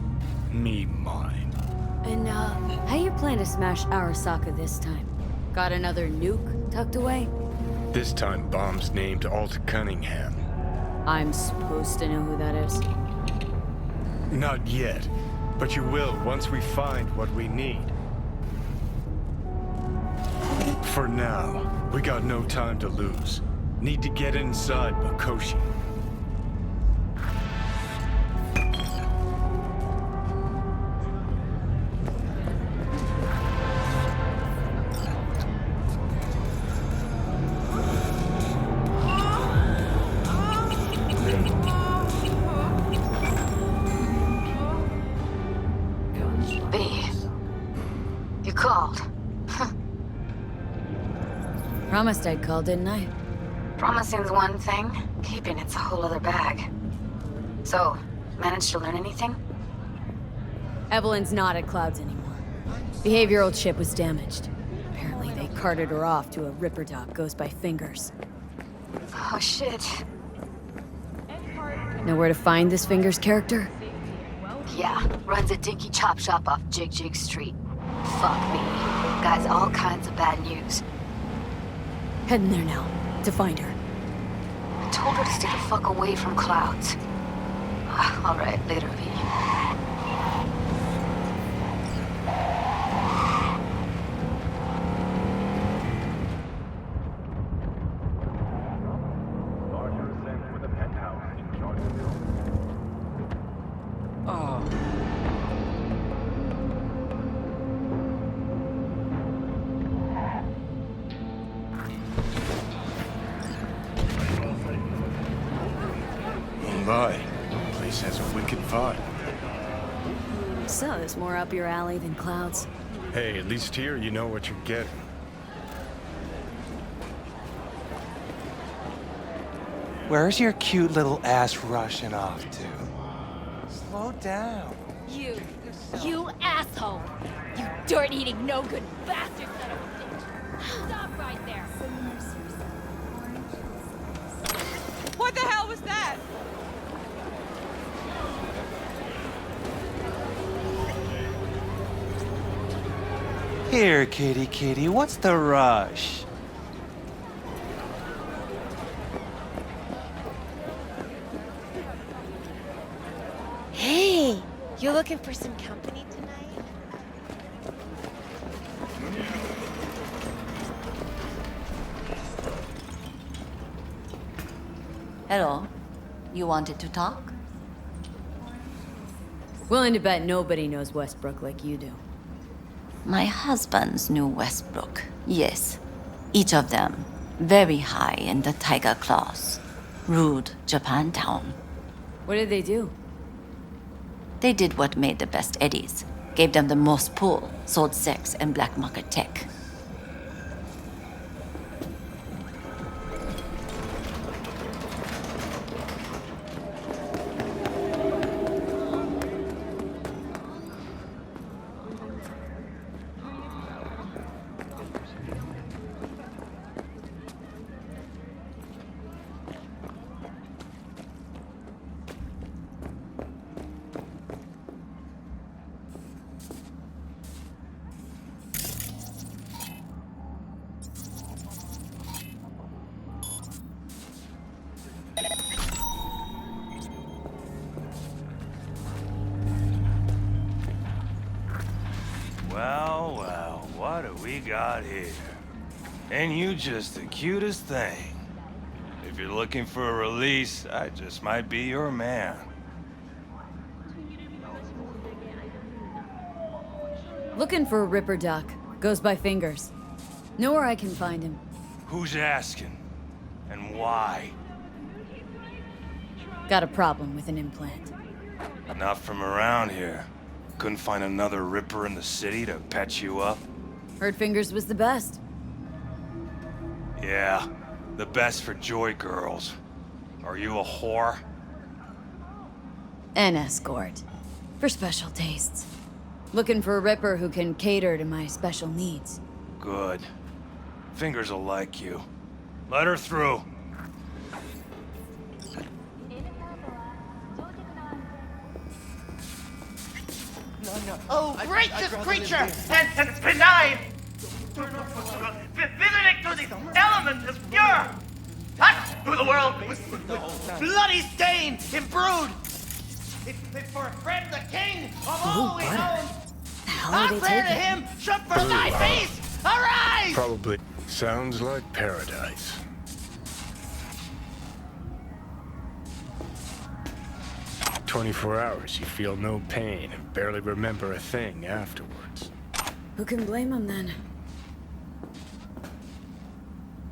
me mine. And, how you plan to smash Arasaka this time? Got another nuke tucked away? This time, bomb's named Alt Cunningham. I'm supposed to know who that is. Not yet, but you will once we find what we need. For now, we got no time to lose. Need to get inside Makoshi. Promised I'd call, didn't I? Promising's one thing, keeping it's a whole other bag. So, managed to learn anything? Evelyn's not at Clouds anymore. Behavioral chip was damaged. Apparently they carted her off to a Ripper dock goes by Fingers. Oh shit. Know where to find this Fingers character? Yeah, runs a dinky chop shop off Jig Street. Fuck me. Guy's all kinds of bad news. Heading there now, to find her. I told her to stay the fuck away from Clouds. Alright, later, V. My place has a wicked vibe. So, there's more up your alley than Clouds. Hey, at least here you know what you're getting. Where's your cute little ass rushing off to? Slow down. You asshole! You dirt-eating, no-good bastard son of a bitch! Stop right there! What the hell was that? Here, kitty, what's the rush? Hey, you looking for some company tonight? Hello. You wanted to talk? Willing to bet nobody knows Westbrook like you do. My husbands knew Westbrook, yes. Each of them very high in the Tiger Claws. Ruled Japantown. What did they do? They did what made the best eddies. Gave them the most pull, sold sex and black market tech. Well, what do we got here? And you just the cutest thing. If you're looking for a release, I just might be your man. Looking for a Ripper Doc. Goes by Fingers. Know where I can find him. Who's asking? And why? Got a problem with an implant. Not from around here. Couldn't find another Ripper in the city to patch you up? Heard Fingers was the best. Yeah, the best for joy girls. Are you a whore? An escort. For special tastes. Looking for a Ripper who can cater to my special needs. Good. Fingers will like you. Let her through. Oh, gracious creature! And benign! Visiting through these elements is pure! Touched through the world with bloody stain imbrued! It's for a friend, the king of all we own! I pray to him, should for thy face! Arise! Probably sounds like paradise. "24 hours, you feel no pain and barely remember a thing afterwards." Who can blame him then?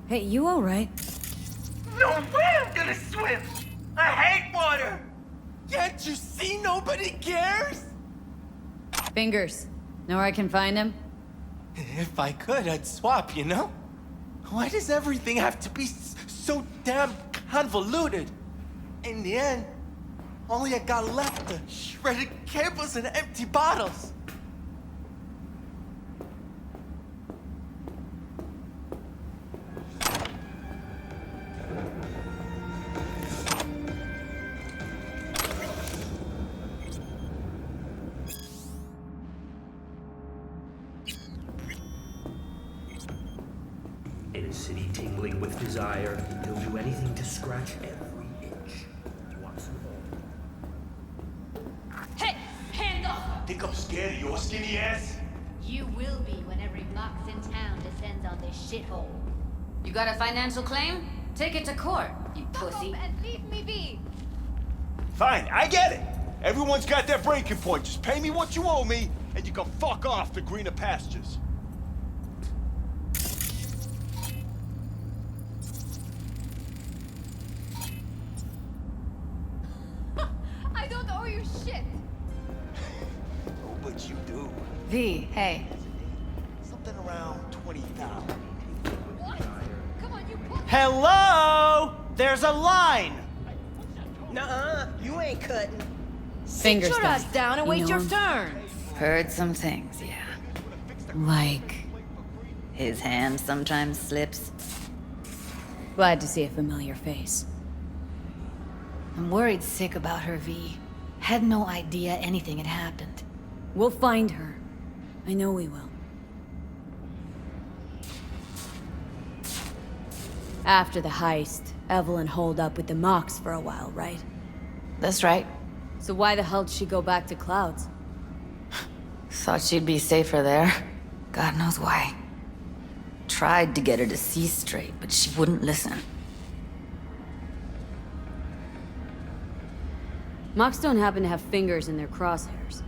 Hey, you alright? No way I'm gonna swim! I hate water! Can't you see nobody cares? Fingers. Know where I can find him? If I could, I'd swap, you know? Why does everything have to be so damn convoluted? In the end, all I got left are shredded cables and empty bottles. In a city tingling with desire, he'll do anything to scratch every itch. Once and all. Hey, hands off! Think I'm scared of your skinny ass? You will be when every box in town descends on this shithole. You got a financial claim? Take it to court, you pussy. And leave me be. Fine, I get it. Everyone's got their breaking point. Just pay me what you owe me, and you can fuck off to greener pastures. I don't owe you shit. Oh, but you do. V, hey. Something around 20,000. Come on, you pussy. Hello! There's a line! Nuh-uh, you ain't cutting. Fingers Sit your ass down and wait your turn. Heard some things, yeah. Like... His hand sometimes slips. Glad to see a familiar face. I'm worried sick about her, V. Had no idea anything had happened. We'll find her. I know we will. After the heist, Evelyn holed up with the Mox for a while, right? That's right. So why the hell did she go back to Clouds? Thought she'd be safer there. God knows why. Tried to get her to see straight, but she wouldn't listen. Mox don't happen to have fingers in their crosshairs.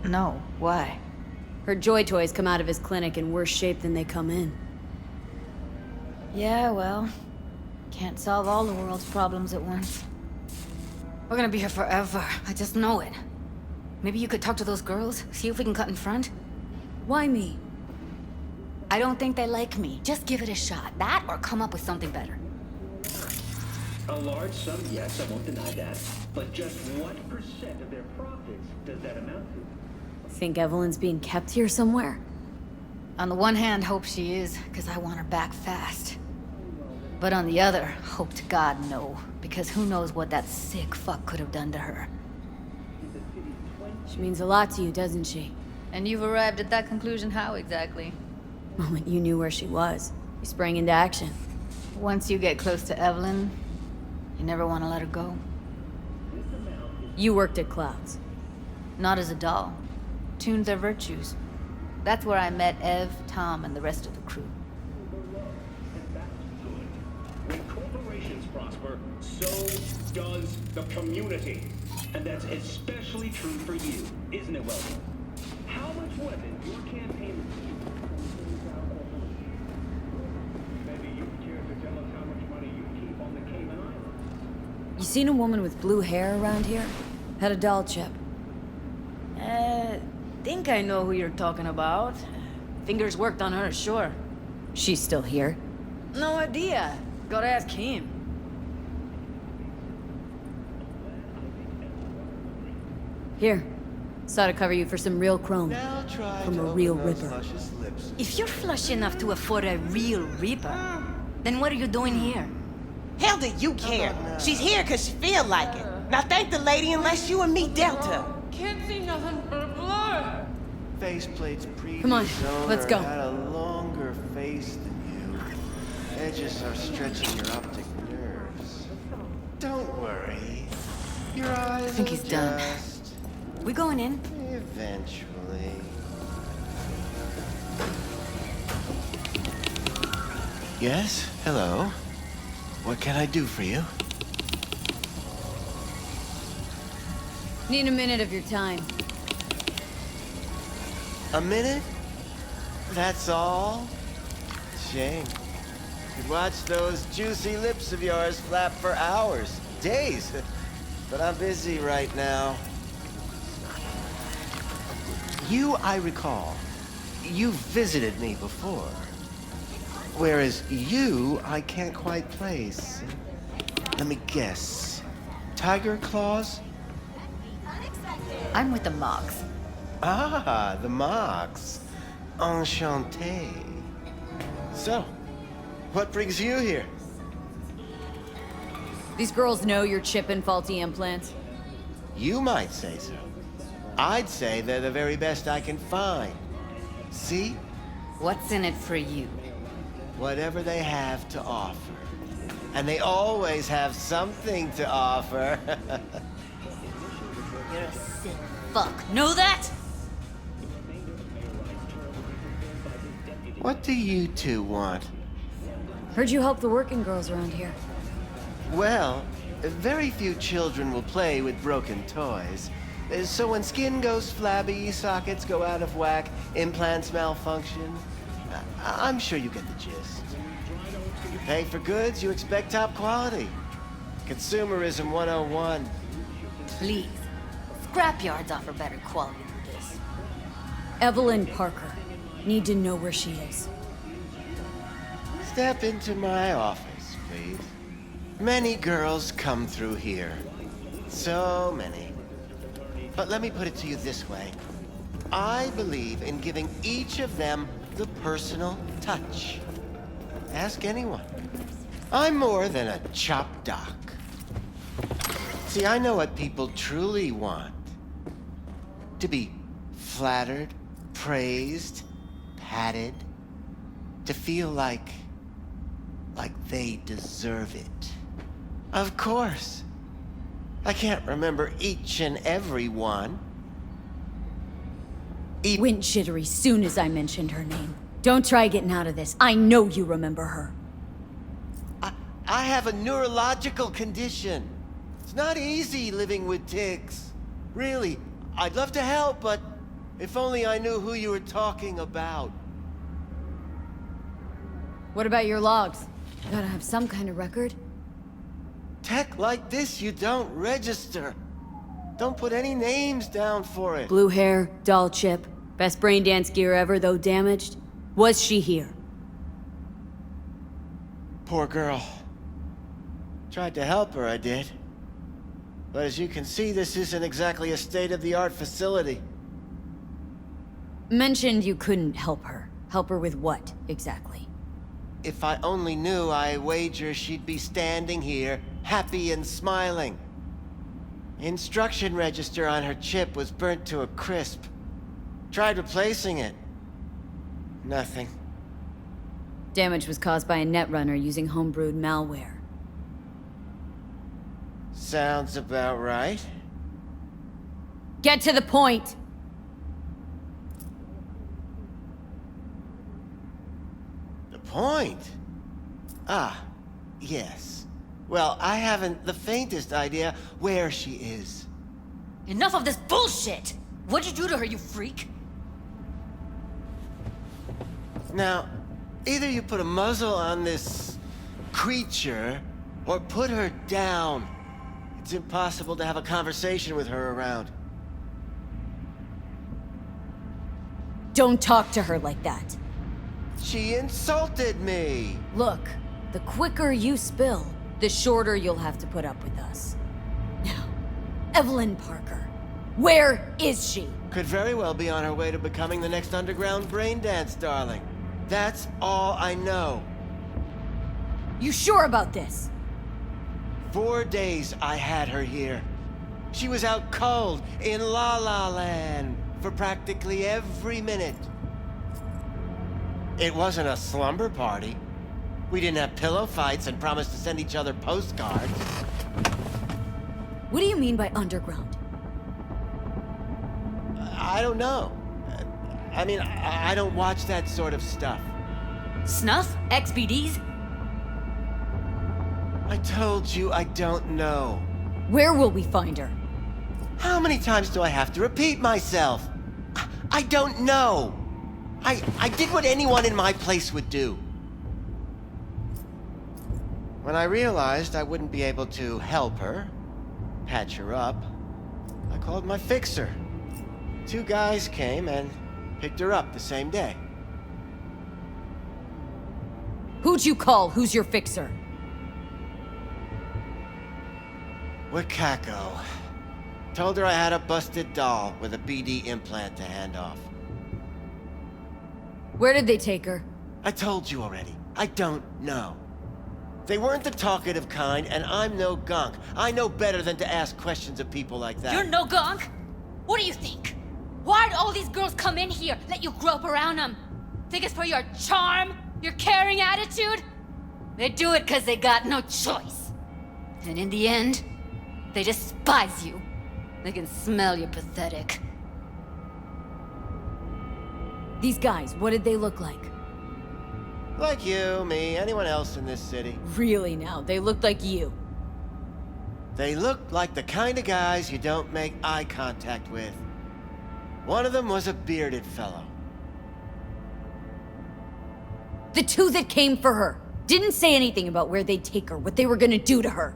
No, why? Her joy toys come out of his clinic in worse shape than they come in. Yeah, well, can't solve all the world's problems at once. We're gonna be here forever. I just know it. Maybe you could talk to those girls, see if we can cut in front? Why me? I don't think they like me. Just give it a shot. That or come up with something better. A large sum, yes, I won't deny that. But just what percent of their profits does that amount to? Think Evelyn's being kept here somewhere? On the one hand, hope she is, because I want her back fast. But on the other, hope to God no, because who knows what that sick fuck could have done to her. She means a lot to you, doesn't she? And you've arrived at that conclusion how exactly? The moment you knew where she was, you sprang into action. Once you get close to Evelyn, you never want to let her go. You worked at Clouds. Not as a doll. Tuned their virtues. That's where I met Ev, Tom, and the rest of the crew. When corporations prosper, so does the community. And that's especially true for you, isn't it, Weldon? How much weapon your campaign received? Maybe you care to tell us how much money you keep on the Cayman Islands? You seen a woman with blue hair around here? Had a doll chip. Think I know who you're talking about. Fingers worked on her, sure. She's still here? No idea. Gotta ask him. Here. Saw to cover you for some real chrome. From a real ripper. If you're flush enough to afford a real reaper, then what are you doing here? Hell do you care? She's here because she feel like it. Now thank the lady unless you and me dealt her. Can't see nothing but a blur. faceplate's previous Come on, let's go. had a longer face than you. Edges are stretching your optic nerves. Don't worry. Your eyes I think he's done. We going in? Eventually. Yes? Hello? What can I do for you? Need a minute of your time. A minute? That's all? Shame. Could watch those juicy lips of yours flap for hours, days. But I'm busy right now. You, I recall, you visited me before. Whereas you, I can't quite place. Let me guess. Tiger claws? I'm with the Mogs. Ah, the Mogs. Enchanté. So, what brings you here? These girls know you're chipping faulty implants. You might say so. I'd say they're the very best I can find. See? What's in it for you? Whatever they have to offer. And they always have something to offer. You're a sick fuck. Know that? What do you two want? Heard you help the working girls around here. Well, very few children will play with broken toys. So when skin goes flabby, sockets go out of whack, implants malfunction, I'm sure you get the gist. You pay for goods, you expect top quality. Consumerism 101. Please. Scrapyards offer better quality than this. Evelyn Parker. Need to know where she is. Step into my office, please. Many girls come through here. So many. But let me put it to you this way. I believe in giving each of them the personal touch. Ask anyone. I'm more than a chop doc. See, I know what people truly want. To be flattered, praised, patted. To feel like they deserve it. Of course. I can't remember each and every one. Went jittery soon as I mentioned her name. Don't try getting out of this. I know you remember her. I have a neurological condition. It's not easy living with tics. Really, I'd love to help, but if only I knew who you were talking about. What about your logs? You gotta have some kind of record. Tech like this, you don't register. Don't put any names down for it. Blue hair, doll chip, best brain dance gear ever, though damaged. Was she here? Poor girl. Tried to help her, I did. But as you can see, this isn't exactly a state-of-the-art facility. Mentioned you couldn't help her. Help her with what, exactly? If I only knew, I wager she'd be standing here, happy and smiling. Instruction register on her chip was burnt to a crisp. Tried replacing it. Nothing. Damage was caused by a netrunner using homebrewed malware. Sounds about right. Get to the point! The point? Ah, yes. Well, I haven't the faintest idea where she is. Enough of this bullshit! What'd you do to her, you freak? Now, either you put a muzzle on this creature, or put her down. It's impossible to have a conversation with her around. Don't talk to her like that. She insulted me! Look, the quicker you spill, the shorter you'll have to put up with us. Now, Evelyn Parker, where is she? Could very well be on her way to becoming the next underground braindance darling. That's all I know. You sure about this? 4 days I had her here. She was out cold in La La Land, for practically every minute. It wasn't a slumber party. We didn't have pillow fights and promised to send each other postcards. What do you mean by underground? I don't know. I mean, I don't watch that sort of stuff. Snuff? XBDs? I told you I don't know. Where will we find her? How many times do I have to repeat myself? I don't know. I did what anyone in my place would do. When I realized I wouldn't be able to help her, patch her up, I called my fixer. 2 guys came and picked her up the same day. Who'd you call? Who's your fixer? Wakako. Told her I had a busted doll with a BD implant to hand off. Where did they take her? I told you already. I don't know. They weren't the talkative kind, and I'm no gonk. I know better than to ask questions of people like that. You're no gunk? What do you think? Why'd all these girls come in here, let you grope around them? Think it's for your charm? Your caring attitude? They do it because they got no choice. And in the end, they despise you. They can smell you're pathetic. These guys, what did they look like? Like you, me, anyone else in this city. Really now, they looked like you. They looked like the kind of guys you don't make eye contact with. One of them was a bearded fellow. The 2 that came for her didn't say anything about where they'd take her, what they were gonna do to her.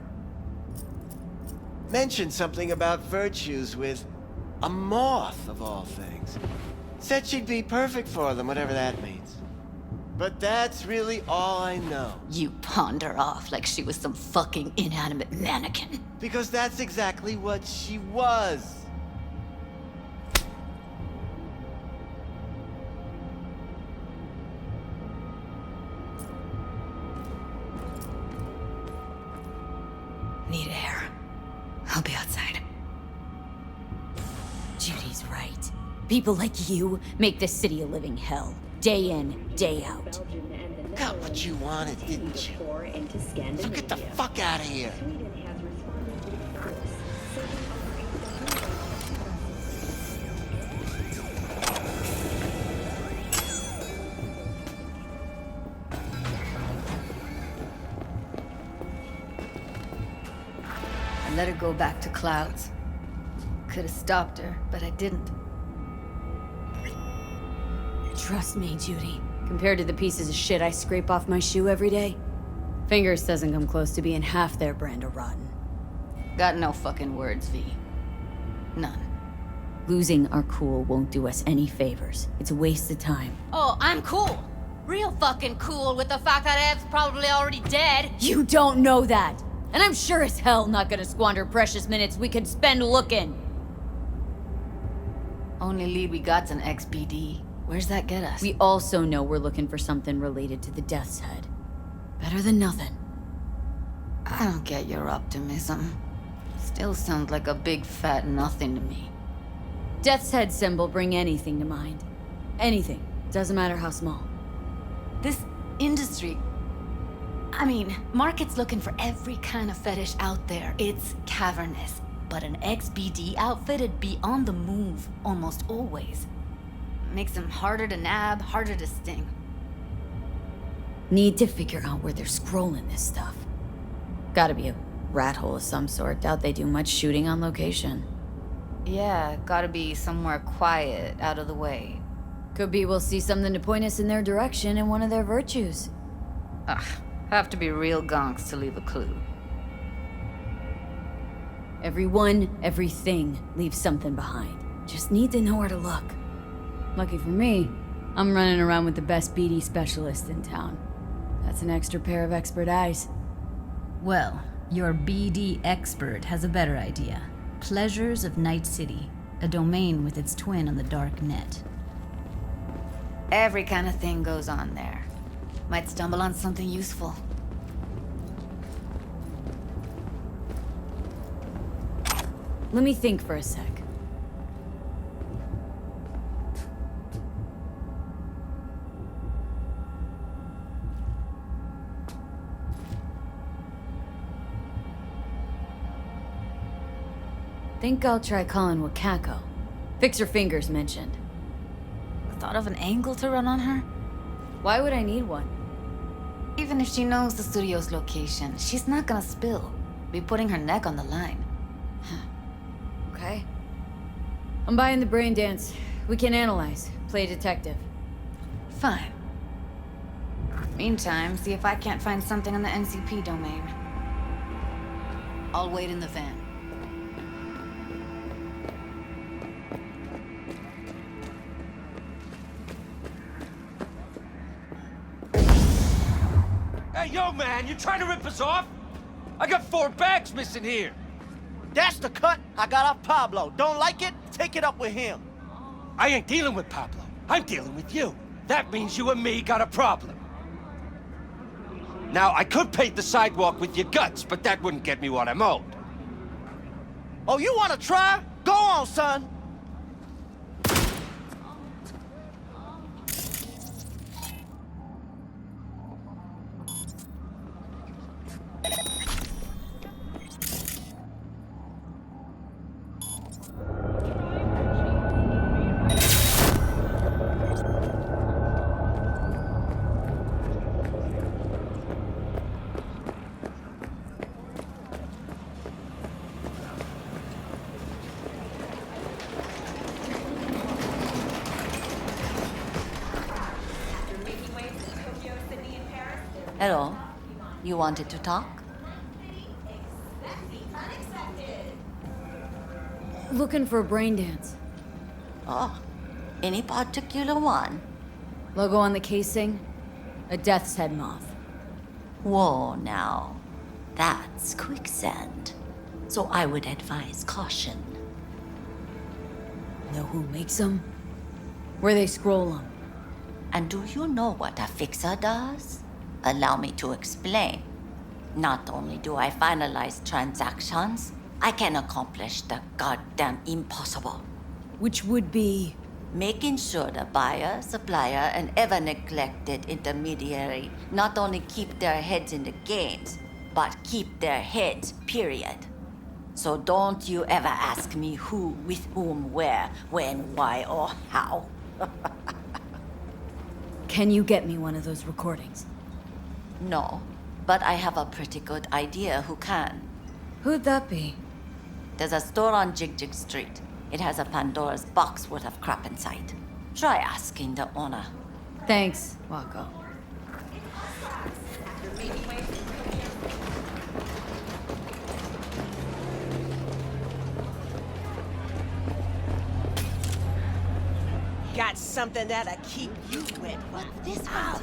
Mentioned something about virtues with a moth, of all things. Said she'd be perfect for them, whatever that means. But that's really all I know. You pawned her off like she was some fucking inanimate mannequin. Because that's exactly what she was. Need air. I'll be outside. Judy's right. People like you make this city a living hell. Day in, day out. Got what you wanted, didn't you? So get the fuck out of here. I let her go back to Clouds. Could have stopped her, but I didn't. Trust me, Judy. Compared to the pieces of shit I scrape off my shoe every day, Fingers doesn't come close to being half their brand of rotten. Got no fucking words, V. None. Losing our cool won't do us any favors. It's a waste of time. Oh, I'm cool. Real fucking cool with the fact that Ev's probably already dead. You don't know that! And I'm sure as hell not gonna squander precious minutes we could spend looking. Only lead we got's an XBD. Where's that get us? We also know we're looking for something related to the Death's Head. Better than nothing. I don't get your optimism. Still sounds like a big fat nothing to me. Death's Head symbol bring anything to mind. Anything. Doesn't matter how small. This industry... I mean, market's looking for every kind of fetish out there. It's cavernous. But an XBD outfit'd be on the move, almost always. Makes them harder to nab, harder to sting. Need to figure out where they're scrolling this stuff. Gotta be a rat hole of some sort. Doubt they do much shooting on location. Yeah, gotta be somewhere quiet, out of the way. Could be we'll see something to point us in their direction in one of their virtues. Ugh, have to be real gonks to leave a clue. Everyone, everything leaves something behind. Just need to know where to look. Lucky for me, I'm running around with the best BD specialist in town. That's an extra pair of expert eyes. Well, your BD expert has a better idea. Pleasures of Night City, a domain with its twin on the dark net. Every kind of thing goes on there. Might stumble on something useful. Let me think for a sec. Think I'll try calling Wakako. Fix her fingers mentioned. Thought of an angle to run on her? Why would I need one? Even if she knows the studio's location, she's not gonna spill. Be putting her neck on the line. Okay. I'm buying the brain dance. We can analyze. Play detective. Fine. Meantime, see if I can't find something on the NCP domain. I'll wait in the van. Hey, yo, man, you trying to rip us off? I got 4 bags missing here. That's the cut I got off Pablo. Don't like it? Take it up with him. I ain't dealing with Pablo. I'm dealing with you. That means you and me got a problem. Now, I could paint the sidewalk with your guts, but that wouldn't get me what I'm owed. Oh, you wanna try? Go on, son. Hello. You wanted to talk? Looking for a brain dance. Oh, any particular one? Logo on the casing? A death's head moth. Whoa, now. That's quicksand. So I would advise caution. Know who makes them? Where they scroll them? And do you know what a fixer does? Allow me to explain. Not only do I finalize transactions, I can accomplish the goddamn impossible. Which would be? Making sure the buyer, supplier, and ever neglected intermediary not only keep their heads in the games, but keep their heads, period. So don't you ever ask me who, with whom, where, when, why, or how. Can you get me one of those recordings? No, but I have a pretty good idea who can. Who'd that be? There's a store on Jig Street. It has a Pandora's box worth of crap inside. Try asking the owner. Thanks, Wako. Got something that'll keep you wet. This one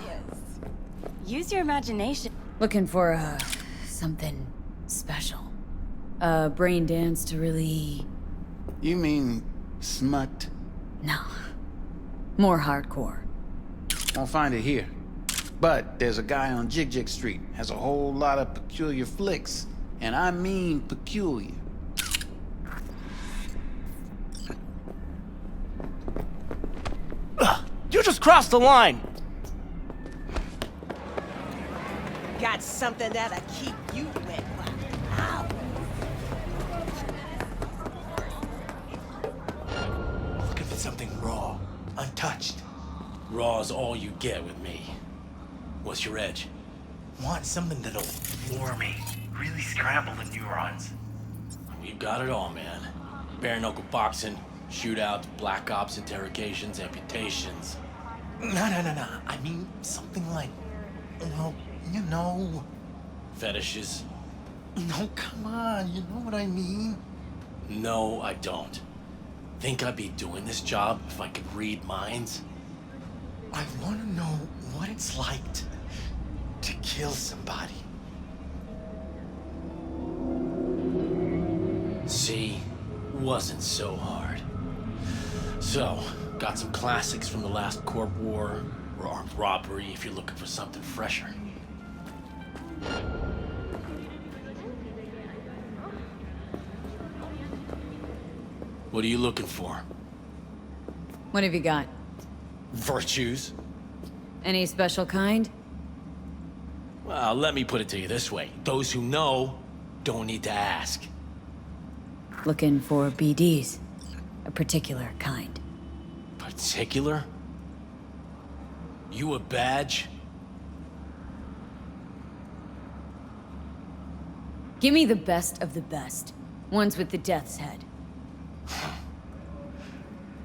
Use your imagination. Looking for, something special. A brain dance to really... You mean smut? No. More hardcore. Won't find it here. But there's a guy on Jig Street. Has a whole lot of peculiar flicks. And I mean peculiar. You just crossed the line. Got something that'll keep you wet. Ow. Looking for something raw, untouched. Raw's all you get with me. What's your edge? Want something that'll floor me, really scramble the neurons. We've got it all, man. Bare knuckle boxing, shootouts, black ops, interrogations, amputations. No. I mean something like, you know, fetishes. No, come on, you know what I mean? No, I don't. Think I'd be doing this job if I could read minds? I want to know what it's like to kill somebody. See, wasn't so hard. So, got some classics from the last Corp War, or armed robbery if you're looking for something fresher. What are you looking for? What have you got? Virtues? Any special kind? Well, let me put it to you this way. Those who know don't need to ask. Looking for BDs. A particular kind. Particular? You a badge? Give me the best of the best. Ones with the death's head.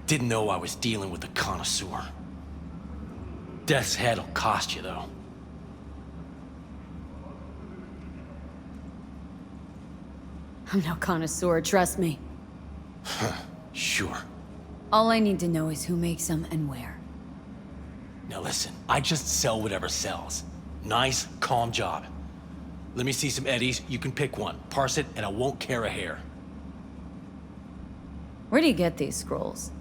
Didn't know I was dealing with a connoisseur. Death's head'll cost you, though. I'm no connoisseur, trust me. Sure. All I need to know is who makes them and where. Now listen, I just sell whatever sells. Nice, calm job. Let me see some eddies, you can pick one. Parse it, and I won't care a hair. Where do you get these scrolls?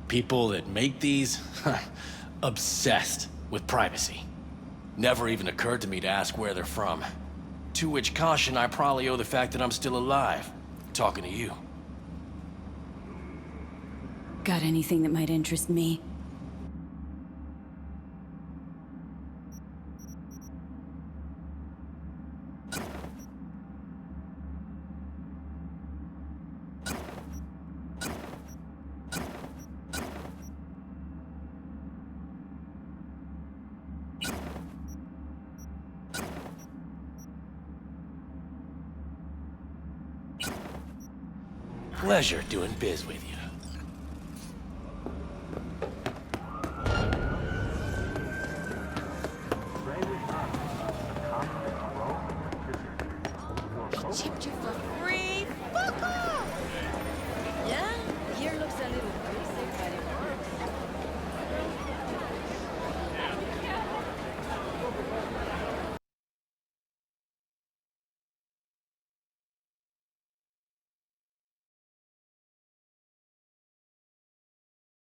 People that make these, obsessed with privacy. Never even occurred to me to ask where they're from. To which caution I probably owe the fact that I'm still alive, talking to you. Got anything that might interest me? Pleasure doing biz with you.